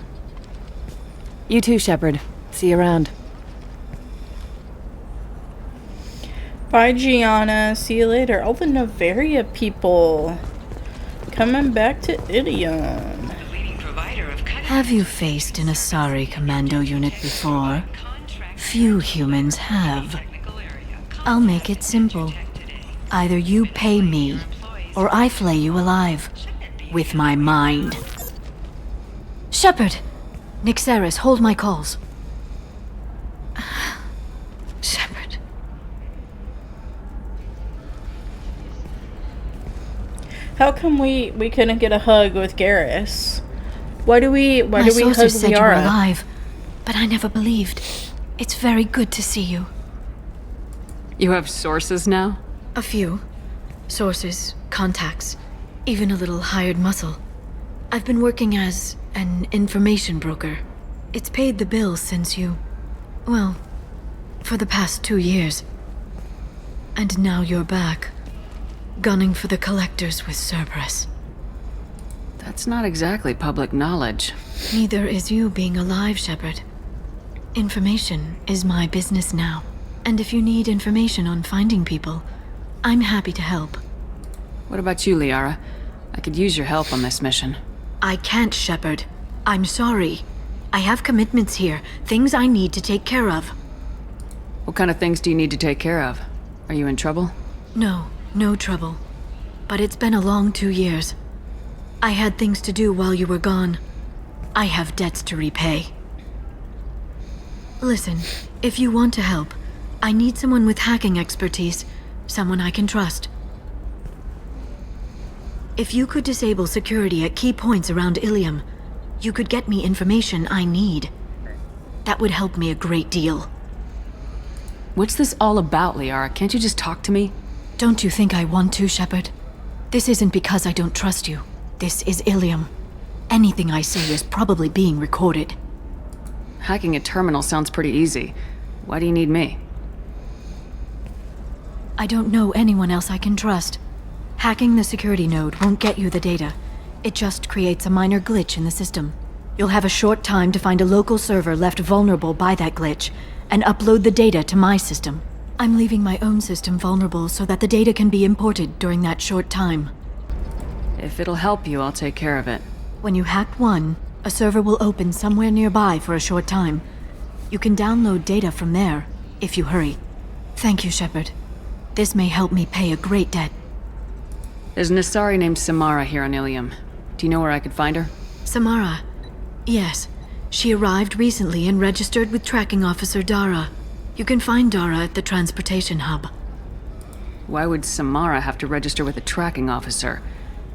You too, Shepard. See you around. Bye, Gianna. See you later. All the Noveria people coming back to Ilium. Have you faced an Asari commando unit before? Few humans have. I'll make it simple. Either you pay me, or I flay you alive. With my mind. Shepard! Nixeris, hold my calls. Shepard. How come we couldn't get a hug with Garrus? Why do we hug sources said you were Liara? alive, but I never believed. It's very good to see you. You have sources now? A few. Sources, contacts, even a little hired muscle. I've been working as an information broker. It's paid the bills since you... well, for the past 2 years. And now you're back, gunning for the collectors with Cerberus. That's not exactly public knowledge. Neither is you being alive, Shepard. Information is my business now. And if you need information on finding people, I'm happy to help. What about you, Liara? I could use your help on this mission. I can't, Shepard. I'm sorry. I have commitments here, things I need to take care of. What kind of things do you need to take care of? Are you in trouble? No, no trouble. But it's been a long 2 years. I had things to do while you were gone. I have debts to repay. Listen, if you want to help, I need someone with hacking expertise, someone I can trust. If you could disable security at key points around Ilium, you could get me information I need. That would help me a great deal. What's this all about, Liara? Can't you just talk to me? Don't you think I want to, Shepard? This isn't because I don't trust you. This is Ilium. Anything I say is probably being recorded. Hacking a terminal sounds pretty easy. Why do you need me? I don't know anyone else I can trust. Hacking the security node won't get you the data. It just creates a minor glitch in the system. You'll have a short time to find a local server left vulnerable by that glitch, and upload the data to my system. I'm leaving my own system vulnerable so that the data can be imported during that short time. If it'll help you, I'll take care of it. When you hack one, a server will open somewhere nearby for a short time. You can download data from there, if you hurry. Thank you, Shepard. This may help me pay a great debt. There's an Asari named Samara here on Ilium. Do you know where I could find her? Samara? Yes. She arrived recently and registered with Tracking Officer Dara. You can find Dara at the transportation hub. Why would Samara have to register with a tracking officer?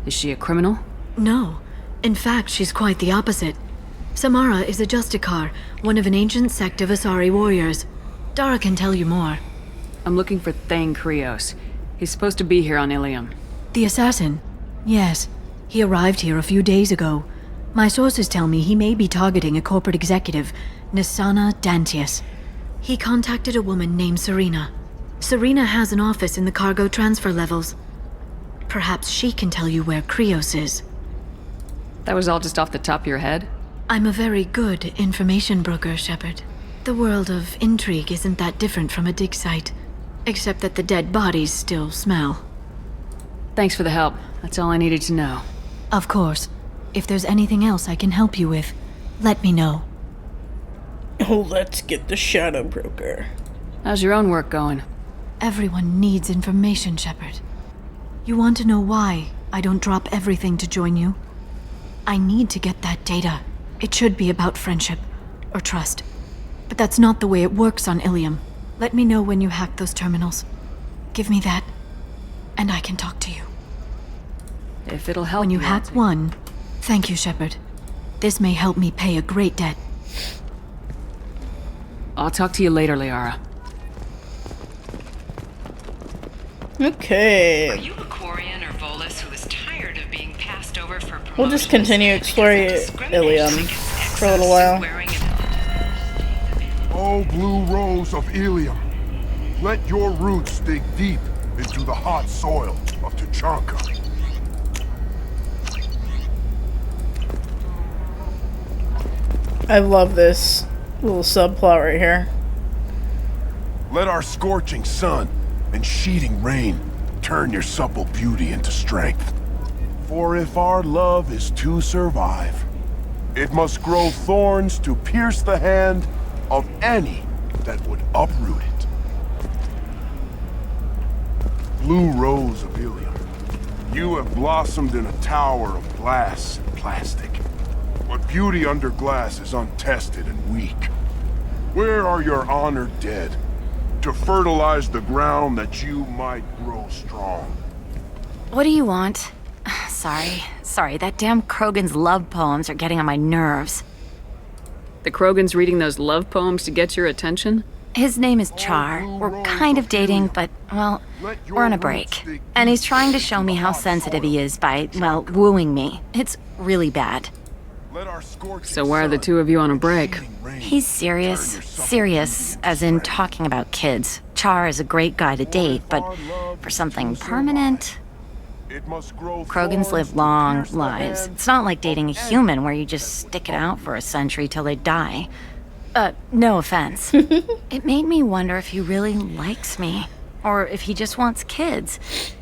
Is she a criminal? No. In fact, she's quite the opposite. Samara is a Justicar, one of an ancient sect of Asari warriors. Dara can tell you more. I'm looking for Thane Krios. He's supposed to be here on Ilium. The assassin? Yes. He arrived here a few days ago. My sources tell me he may be targeting a corporate executive, Nisana Dantius. He contacted a woman named Serena. Serena has an office in the cargo transfer levels. Perhaps she can tell you where Krios is. That was all just off the top of your head? I'm a very good information broker, Shepard. The world of intrigue isn't that different from a dig site, except that the dead bodies still smell. Thanks for the help. That's all I needed to know. Of course. If there's anything else I can help you with, let me know. Oh, let's get the shadow broker. How's your own work going? Everyone needs information, Shepard. You want to know why I don't drop everything to join you? I need to get that data. It should be about friendship, or trust. But that's not the way it works on Ilium. Let me know when you hack those terminals. Give me that, and I can talk to you. If it'll help when you hack one, thank you, Shepard. This may help me pay a great debt. I'll talk to you later, Liara. Okay. Are you a Quarian or Volus who is tired of being passed over for promotions? We'll just continue exploring Ilium for a little while. Oh, blue rose of Ilium, let your roots dig deep into the hot soil of Tuchanka. I love this little subplot right here. Let our scorching sun and sheeting rain turn your supple beauty into strength. For if our love is to survive, it must grow thorns to pierce the hand of any that would uproot it. Blue rose of Ilium, you have blossomed in a tower of glass and plastic. But beauty under glass is untested and weak. Where are your honored dead to fertilize the ground that you might grow strong? What do you want? Sorry, that damn Krogan's love poems are getting on my nerves. The Krogan's reading those love poems to get your attention? His name is Char. We're kind of dating, but, well, we're on a break. And he's trying to show me how sensitive he is by, well, wooing me. It's really bad. So why are the two of you on a break? He's serious. Serious, as in talking about kids. Char is a great guy to date, but for something permanent... Krogans live long lives. It's not like dating a human where you just stick it out for a century till they die. No offense. It made me wonder if he really likes me. Or if he just wants kids.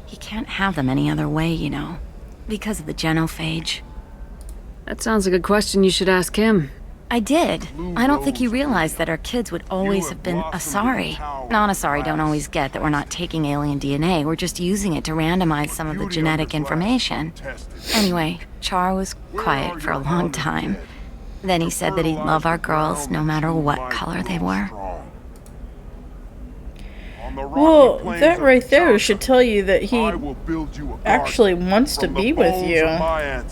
He can't have them any other way, you know. Because of the genophage. That sounds like a question you should ask him. I did. I don't think he realized that our kids would always have been Asari. Non-Asari don't always get that we're not taking alien DNA, we're just using it to randomize some of the genetic information. Anyway, Char was quiet for a long time. Then he said that he'd love our girls no matter what color they were. Well, that right there should tell you that he actually wants to be with you.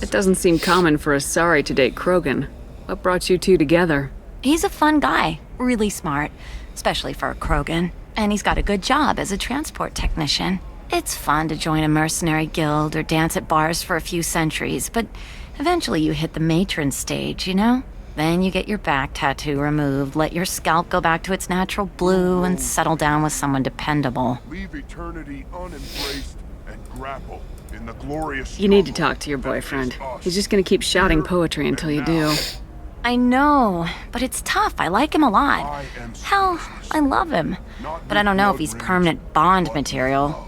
It doesn't seem common for Asari to date Krogan. What brought you two together? He's a fun guy, really smart, especially for a Krogan. And he's got a good job as a transport technician. It's fun to join a mercenary guild or dance at bars for a few centuries, but eventually you hit the matron stage, you know? Then you get your back tattoo removed, let your scalp go back to its natural blue, and settle down with someone dependable. Leave eternity unembraced and grapple in the glorious. You need to talk to your boyfriend. He's just gonna keep shouting poetry until you do. I know, but it's tough. I like him a lot. Hell, I love him. But I don't know if he's permanent Bond material.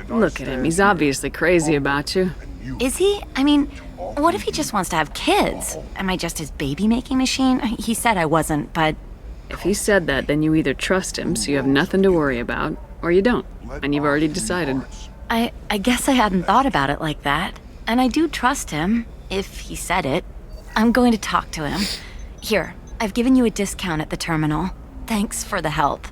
Look at him. He's obviously crazy about you. Is he? I mean, what if he just wants to have kids? Am I just his baby-making machine? He said I wasn't, but... If he said that, then you either trust him so you have nothing to worry about, or you don't, and you've already decided. I guess I hadn't thought about it like that. And I do trust him, if he said it. I'm going to talk to him. Here, I've given you a discount at the terminal. Thanks for the help.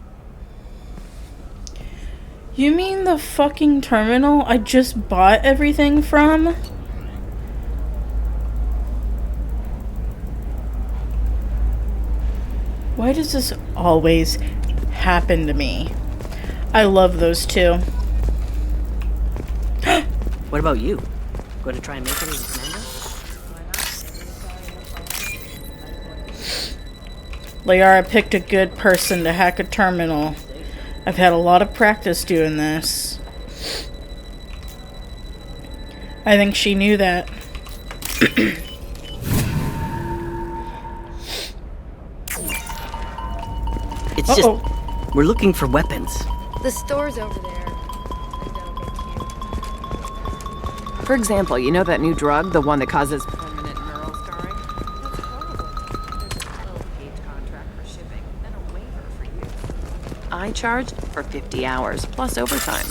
You mean the fucking terminal I just bought everything from? Why does this always happen to me? I love those two. What about you? Going to try and make it as a commander? Liara picked a good person to hack a terminal. I've had a lot of practice doing this. I think she knew that. It's just... We're looking for weapons. The store's over there. For example, you know that new drug, the one that causes permanent neural scarring? That's horrible. There's a 12-page contract for shipping, and a waiver for use. I charged for 50 hours, plus overtime.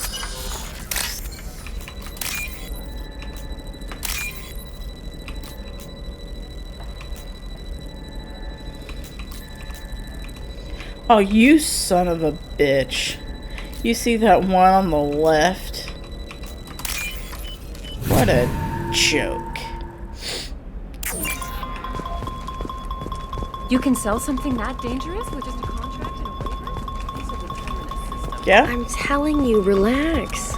Oh, you son of a bitch. You see that one on the left? What a joke. You can sell something that dangerous with just a contract and a waiver? These are determinist systems. Yeah? I'm telling you, relax.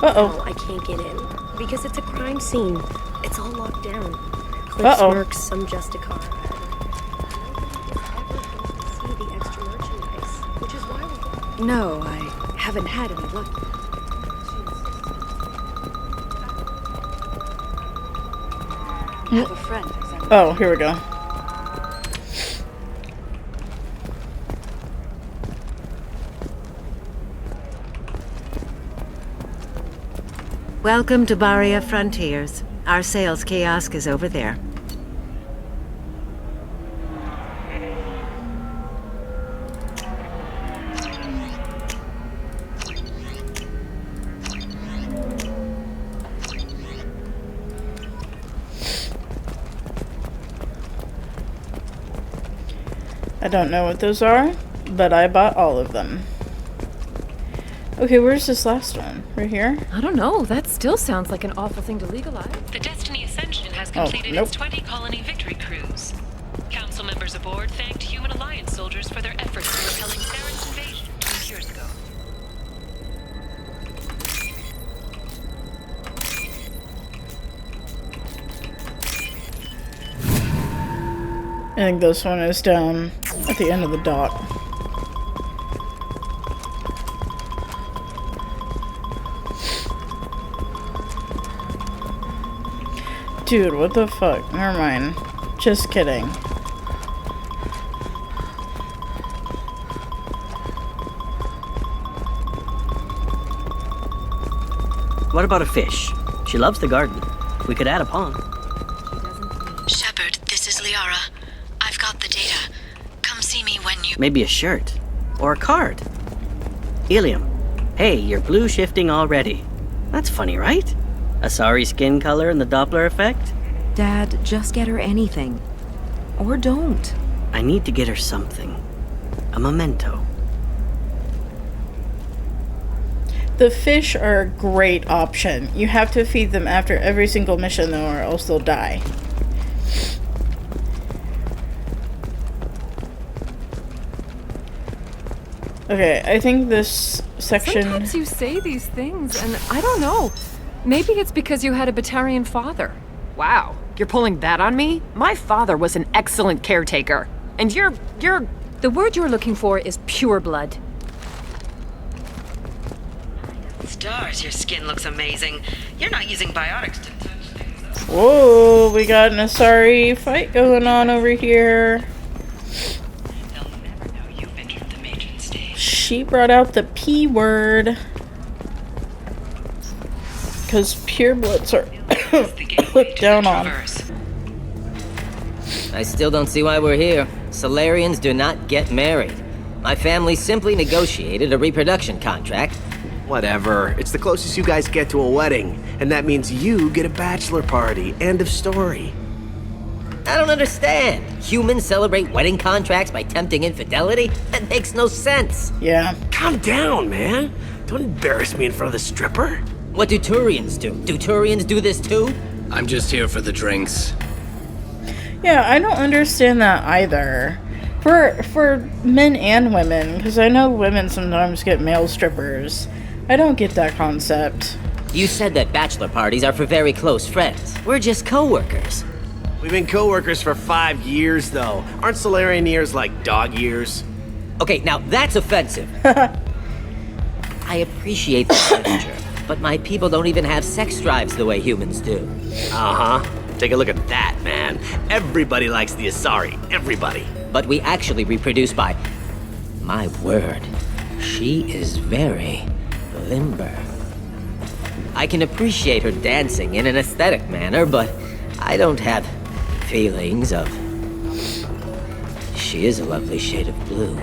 Uh-oh. No, I can't get in. Because it's a crime scene. It's all locked down. Cliff Smirks, some Justicar. No, I haven't had any luck. Have a friend. Oh, here we go. Welcome to Baria Frontiers. Our sales kiosk is over there. I don't know what those are, but I bought all of them. Okay, where's this last one? Right here? I don't know. That still sounds like an awful thing to legalize. The Destiny Ascension has completed its 20-colony victory cruise. Council members aboard thanked Human Alliance soldiers for their efforts in repelling Saren's invasion 2 years ago. I think this one is down at the end of the dock. Dude, what the fuck? Never mind. Just kidding. What about a fish? She loves the garden. We could add a pond. Shepard, this is Liara. I've got the data. Come see me when you... Maybe a shirt. Or a card. Ilium. Hey, you're blue shifting already. That's funny, right? A sorry skin color and the Doppler effect? Dad, just get her anything. Or don't. I need to get her something. A memento. The fish are a great option. You have to feed them after every single mission though, or else they'll die. Okay, I think this section... Sometimes you say these things, and I don't know. Maybe it's because you had a Batarian father. Wow, You're pulling that on me? My father was an excellent caretaker. And you're... The word you're looking for is pure blood. Stars, your skin looks amazing. You're not using biotics to touch things up. Whoa, we got an Asari fight going on over here. They'll never know you've entered the matron stage. She brought out the P word. Because purebloods are looked down on. I still don't see why we're here. Solarians do not get married. My family simply negotiated a reproduction contract. Whatever. It's the closest you guys get to a wedding. And that means you get a bachelor party. End of story. I don't understand. Humans celebrate wedding contracts by tempting infidelity? That makes no sense. Yeah. Calm down, man. Don't embarrass me in front of the stripper. What do Turians do? Do Turians do this too? I'm just here for the drinks. Yeah, I don't understand that either. For men and women, because I know women sometimes get male strippers. I don't get that concept. You said that bachelor parties are for very close friends. We're just co-workers. We've been co-workers for 5 years, though. Aren't Solarian years like dog years? Okay, now that's offensive. I appreciate the gesture, but my people don't even have sex drives the way humans do. Uh-huh. Take a look at that, man. Everybody likes the Asari. Everybody. But we actually reproduce by... My word. She is very limber. I can appreciate her dancing in an aesthetic manner, but I don't have feelings of... She is a lovely shade of blue.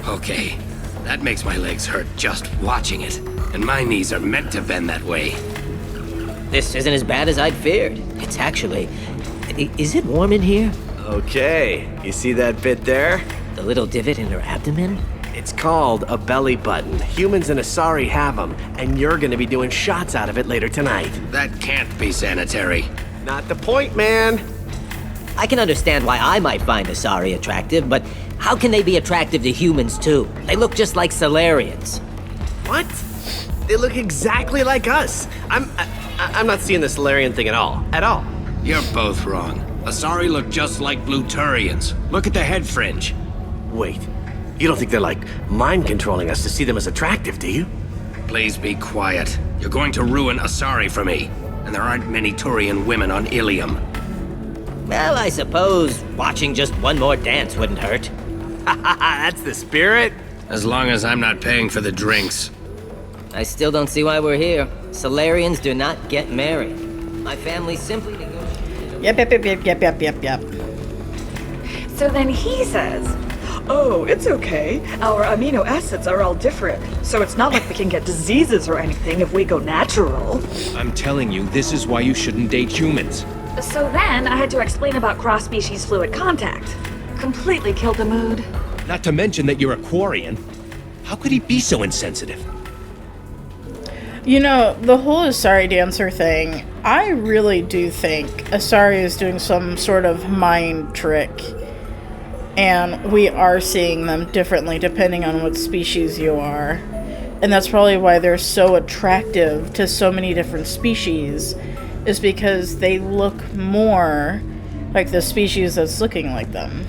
Okay, that makes my legs hurt just watching it. And my knees are meant to bend that way. This isn't as bad as I'd feared. It's actually... Is it warm in here? Okay, you see that bit there? The little divot in her abdomen? It's called a belly button. Humans and Asari have them, and you're gonna be doing shots out of it later tonight. That can't be sanitary. Not the point, man. I can understand why I might find Asari attractive, but how can they be attractive to humans too? They look just like Solarians. What? They look exactly like us. I'm not seeing the Solarian thing at all. At all. You're both wrong. Asari look just like blue Turians. Look at the head fringe. Wait. You don't think they're like mind controlling us to see them as attractive, do you? Please be quiet. You're going to ruin Asari for me. And there aren't many Turian women on Ilium. Well, I suppose watching just one more dance wouldn't hurt. That's the spirit. As long as I'm not paying for the drinks. I still don't see why we're here. Solarians do not get married. My family simply negotiated... Yep. So then he says, oh, it's okay. Our amino acids are all different, so it's not like we can get diseases or anything if we go natural. I'm telling you, this is why you shouldn't date humans. So then I had to explain about cross-species fluid contact. Completely killed the mood. Not to mention that you're a Quarian. How could he be so insensitive? You know, the whole Asari dancer thing, I really do think Asari is doing some sort of mind trick. And we are seeing them differently depending on what species you are. And that's probably why they're so attractive to so many different species, is because they look more like the species that's looking like them.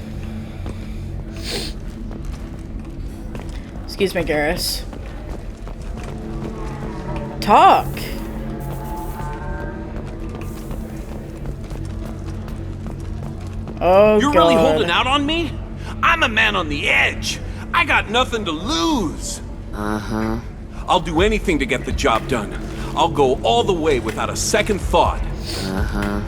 Excuse me, Garrus. Talk! Oh, You're God. really holding out on me? I'm a man on the edge. I got nothing to lose. Uh-huh. I'll do anything to get the job done. I'll go all the way without a second thought. Uh-huh.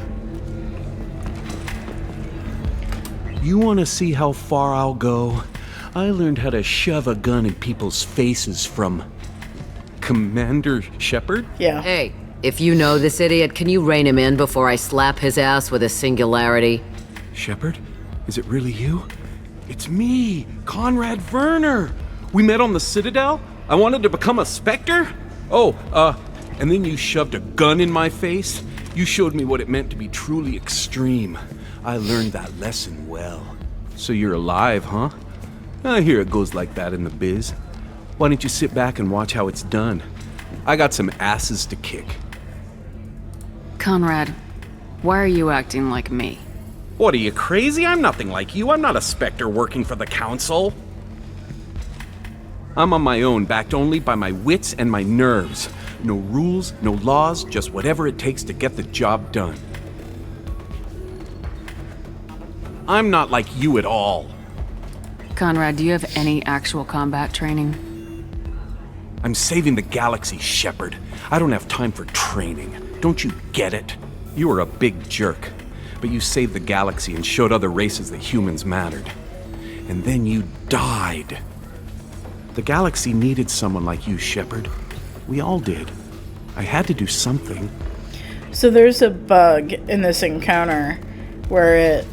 You want to see how far I'll go? I learned how to shove a gun in people's faces from... Commander Shepard? Yeah. Hey, if you know this idiot, can you rein him in before I slap his ass with a singularity? Shepard? Is it really you? It's me, Conrad Werner. We met on the Citadel. I wanted to become a Spectre. And then you shoved a gun in my face. You showed me what it meant to be truly extreme. I learned that lesson well. So you're alive, huh? I hear it goes like that in the biz. Why don't you sit back and watch how it's done? I got some asses to kick. Conrad, Why are you acting like me? What, are you crazy? I'm nothing like you. I'm not a Spectre working for the Council. I'm on my own, backed only by my wits and my nerves. No rules, no laws, just whatever it takes to get the job done. I'm not like you at all. Conrad, do you have any actual combat training? I'm saving the galaxy, Shepard. I don't have time for training. Don't you get it? You were a big jerk, but you saved the galaxy and showed other races that humans mattered. And then you died. The galaxy needed someone like you, Shepard. We all did. I had to do something. So there's a bug in this encounter where it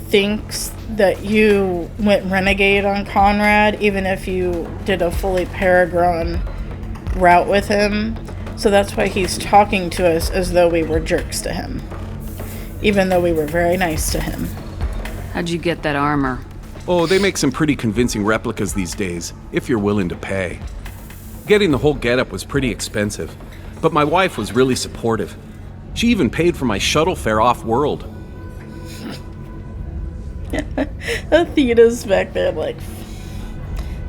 thinks that you went renegade on Conrad, even if you did a fully Paragon route with him. So that's why he's talking to us as though we were jerks to him, even though we were very nice to him. How'd you get that armor? Oh, they make some pretty convincing replicas these days, if you're willing to pay. Getting the whole getup was pretty expensive, but my wife was really supportive. She even paid for my shuttle fare off-world. Athena's back there like,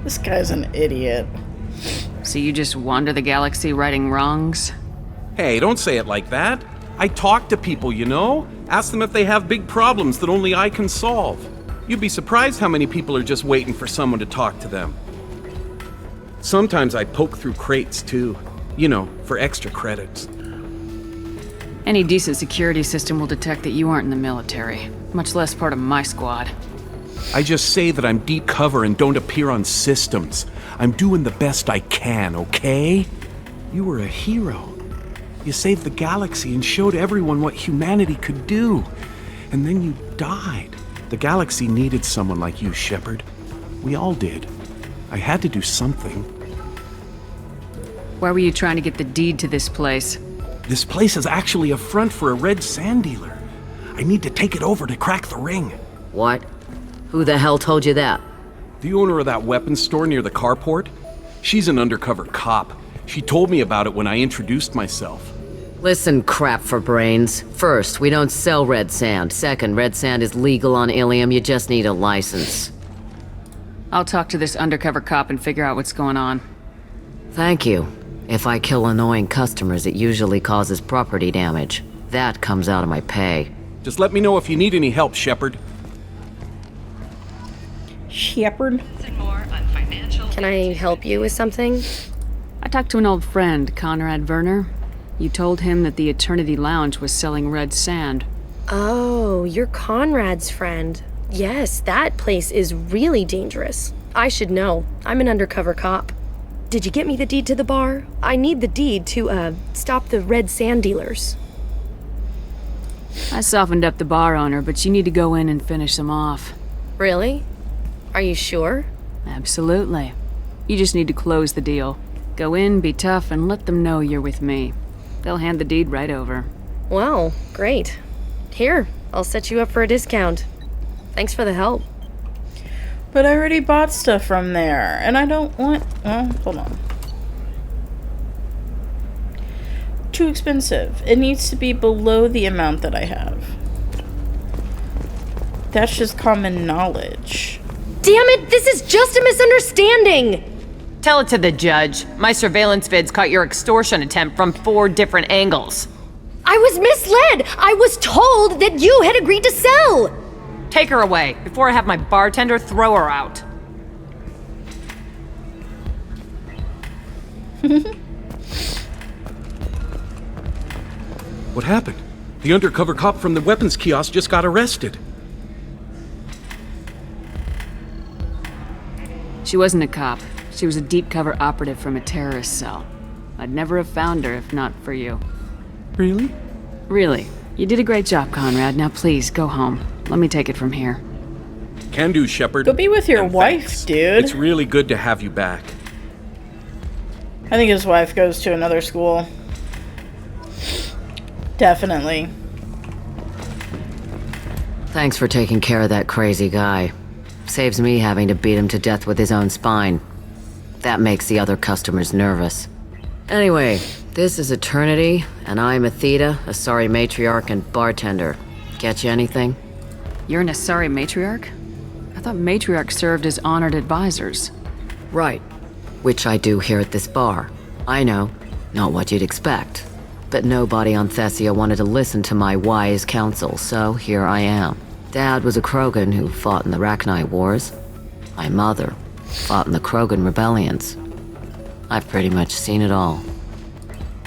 this guy's an idiot. So you just wander the galaxy righting wrongs? Hey, don't say it like that. I talk to people, you know? Ask them if they have big problems that only I can solve. You'd be surprised how many people are just waiting for someone to talk to them. Sometimes I poke through crates, too. You know, for extra credits. Any decent security system will detect that you aren't in the military, much less part of my squad. I just say that I'm deep cover and don't appear on systems. I'm doing the best I can, okay? You were a hero. You saved the galaxy and showed everyone what humanity could do. And then you died. The galaxy needed someone like you, Shepard. We all did. I had to do something. Why were you trying to get the deed to this place? This place is actually a front for a red sand dealer. I need to take it over to crack the ring. What? Who the hell told you that? The owner of that weapons store near the carport. She's an undercover cop. She told me about it when I introduced myself. Listen, crap for brains. First, we don't sell red sand. Second, red sand is legal on Ilium. You just need a license. I'll talk to this undercover cop and figure out what's going on. Thank you. If I kill annoying customers, it usually causes property damage. That comes out of my pay. Just let me know if you need any help, Shepard. Shepard? Can I help you with something? I talked to an old friend, Conrad Werner. You told him that the Eternity Lounge was selling red sand. Oh, you're Conrad's friend. Yes, that place is really dangerous. I should know. I'm an undercover cop. Did you get me the deed to the bar? I need the deed to, stop the red sand dealers. I softened up the bar owner, but you need to go in and finish them off. Really? Are you sure? Absolutely. You just need to close the deal. Go in, be tough, and let them know you're with me. They'll hand the deed right over. Wow, great. Here, I'll set you up for a discount. Thanks for the help. But I already bought stuff from there, and I don't want... Well, hold on. Too expensive. It needs to be below the amount that I have. That's just common knowledge. Damn it, this is just a misunderstanding! Tell it to the judge. My surveillance vids caught your extortion attempt from 4 different angles. I was misled! I was told that you had agreed to sell! Take her away, before I have my bartender throw her out. What happened? The undercover cop from the weapons kiosk just got arrested. She wasn't a cop. She was a deep cover operative from a terrorist cell. I'd never have found her if not for you. Really? Really. You did a great job, Conrad. Now please, go home. Let me take it from here. Can do, Shepard. Go be with your wife, thanks. dude. It's really good to have you back. I think his wife goes to another school. Definitely. Thanks for taking care of that crazy guy. Saves me having to beat him to death with his own spine. That makes the other customers nervous. Anyway, this is Eternity, and I'm Athena, Asari matriarch and bartender. Catch you anything? You're an Asari matriarch? I thought matriarchs served as honored advisors. Right. Which I do here at this bar. I know, not what you'd expect. But nobody on Thessia wanted to listen to my wise counsel, so here I am. Dad was a Krogan who fought in the Rachni Wars. My mother fought in the Krogan rebellions. I've pretty much seen it all.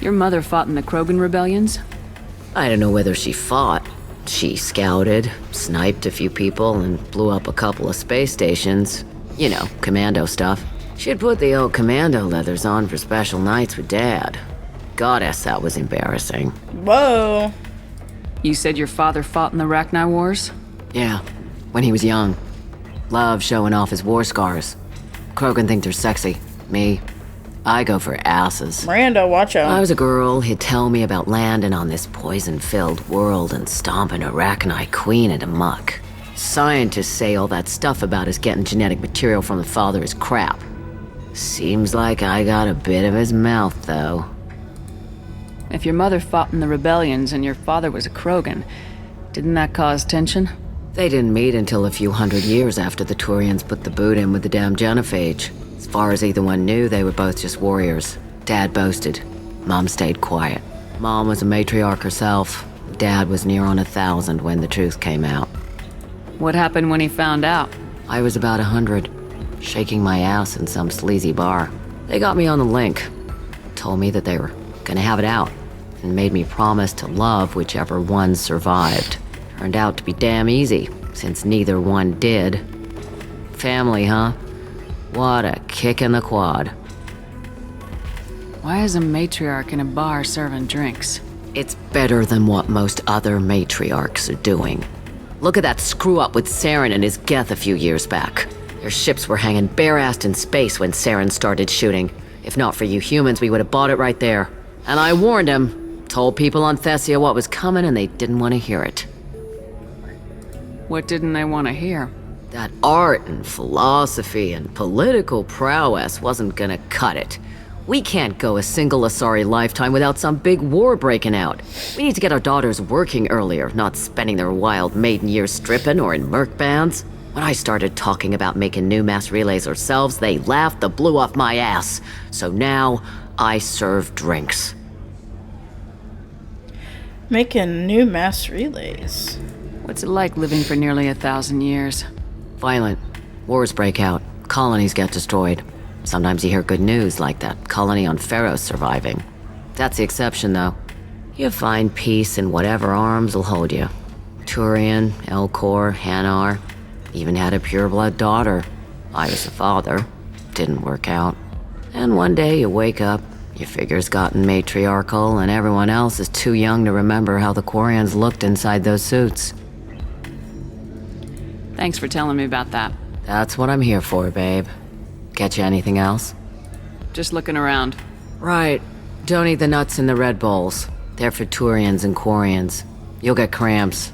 Your mother fought in the Krogan rebellions? I don't know whether she fought. She scouted, sniped a few people, and blew up a couple of space stations. You know, commando stuff. She'd put the old commando leathers on for special nights with Dad. Goddess, that was embarrassing. Whoa. You said your father fought in the Rachni Wars? Yeah, when he was young. Loved showing off his war scars. Krogan think they're sexy. Me, I go for asses. Miranda, watch out. I was a girl, he'd tell me about landing on this poison-filled world and stomping a Rachni queen into muck. Scientists say all that stuff about us getting genetic material from the father is crap. Seems like I got a bit of his mouth, though. If your mother fought in the rebellions and your father was a Krogan, didn't that cause tension? They didn't meet until a few hundred years after the Turians put the boot in with the damn genophage. As far as either one knew, they were both just warriors. Dad boasted. Mom stayed quiet. Mom was a matriarch herself. Dad was near on 1,000 when the truth came out. What happened when he found out? I was about 100, shaking my ass in some sleazy bar. They got me on the link. Told me that they were gonna have it out, and made me promise to love whichever one survived. Turned out to be damn easy, since neither one did. Family, huh? What a kick in the quad. Why is a matriarch in a bar serving drinks? It's better than what most other matriarchs are doing. Look at that screw-up with Saren and his Geth a few years back. Their ships were hanging bare-assed in space when Saren started shooting. If not for you humans, we would have bought it right there. And I warned him. Told people on Thessia what was coming and they didn't want to hear it. What didn't they want to hear? That art and philosophy and political prowess wasn't gonna cut it. We can't go a single Asari lifetime without some big war breaking out. We need to get our daughters working earlier, not spending their wild maiden years stripping or in merc bands. When I started talking about making new mass relays ourselves, they laughed the blue off my ass. So now, I serve drinks. Making new mass relays. What's it like living for nearly 1,000 years? Violent. Wars break out. Colonies get destroyed. Sometimes you hear good news, like that colony on Pharaoh surviving. That's the exception, though. You find peace in whatever arms will hold you. Turian, Elcor, Hanar. Even had a pureblood daughter. I was the father. Didn't work out. And one day you wake up, your figure's gotten matriarchal, and everyone else is too young to remember how the Quarians looked inside those suits. Thanks for telling me about that. That's what I'm here for, babe. Get you anything else? Just looking around. Right. Don't eat the nuts in the Red Bowls. They're for Turians and Quarians. You'll get cramps.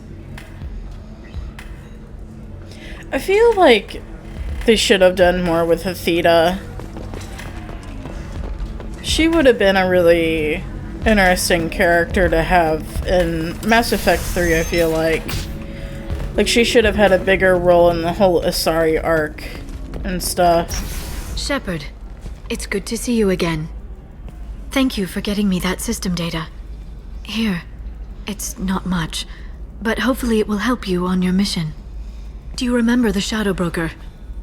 I feel like they should have done more with Athena. She would have been a really interesting character to have in Mass Effect 3, I feel like. Like, she should have had a bigger role in the whole Asari arc and stuff. Shepard, it's good to see you again. Thank you for getting me that system data. Here, it's not much, but hopefully it will help you on your mission. Do you remember the Shadow Broker?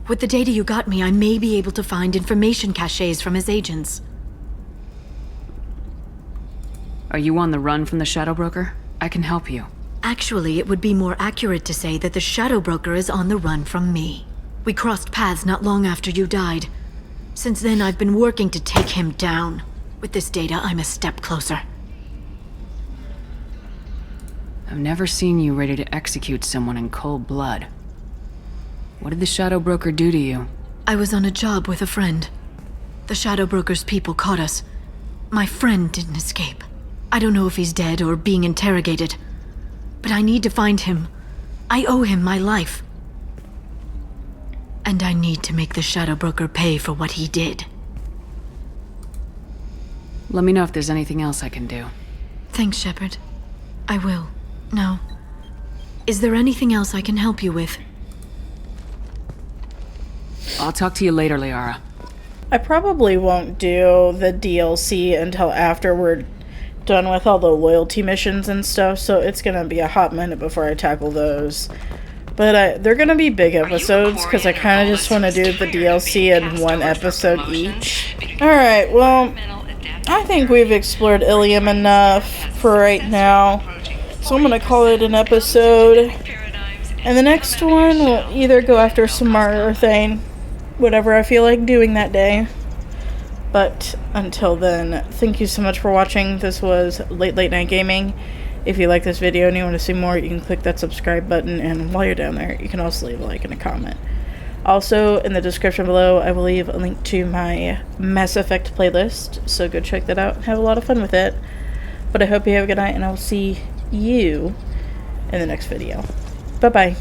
With the data you got me, I may be able to find information caches from his agents. Are you on the run from the Shadow Broker? I can help you. Actually, it would be more accurate to say that the Shadow Broker is on the run from me. We crossed paths not long after you died. Since then, I've been working to take him down. With this data, I'm a step closer. I've never seen you ready to execute someone in cold blood. What did the Shadow Broker do to you? I was on a job with a friend. The Shadow Broker's people caught us. My friend didn't escape. I don't know if he's dead or being interrogated. But I need to find him. I owe him my life. And I need to make the Shadow Broker pay for what he did. Let me know if there's anything else I can do. Thanks, Shepard. I will. Now, is there anything else I can help you with? I'll talk to you later, Liara. I probably won't do the DLC until after we're done with all the loyalty missions and stuff, so it's gonna be a hot minute before I tackle those. But they're gonna be big episodes, because I kind of just want to do the DLC in one episode each. Alright, well, I think we've explored Ilium enough for right now, so I'm gonna call it an episode. And the next one will either go after Samara or Thane, whatever I feel like doing that day. But until then, thank you so much for watching. This was Late Night Gaming. If you like this video and you want to see more, you can click that subscribe button, and while you're down there, you can also leave a like and a comment. Also, in the description below, I will leave a link to my Mass Effect playlist, so go check that out and have a lot of fun with it. But I hope you have a good night, and I will see you in the next video. Bye-bye.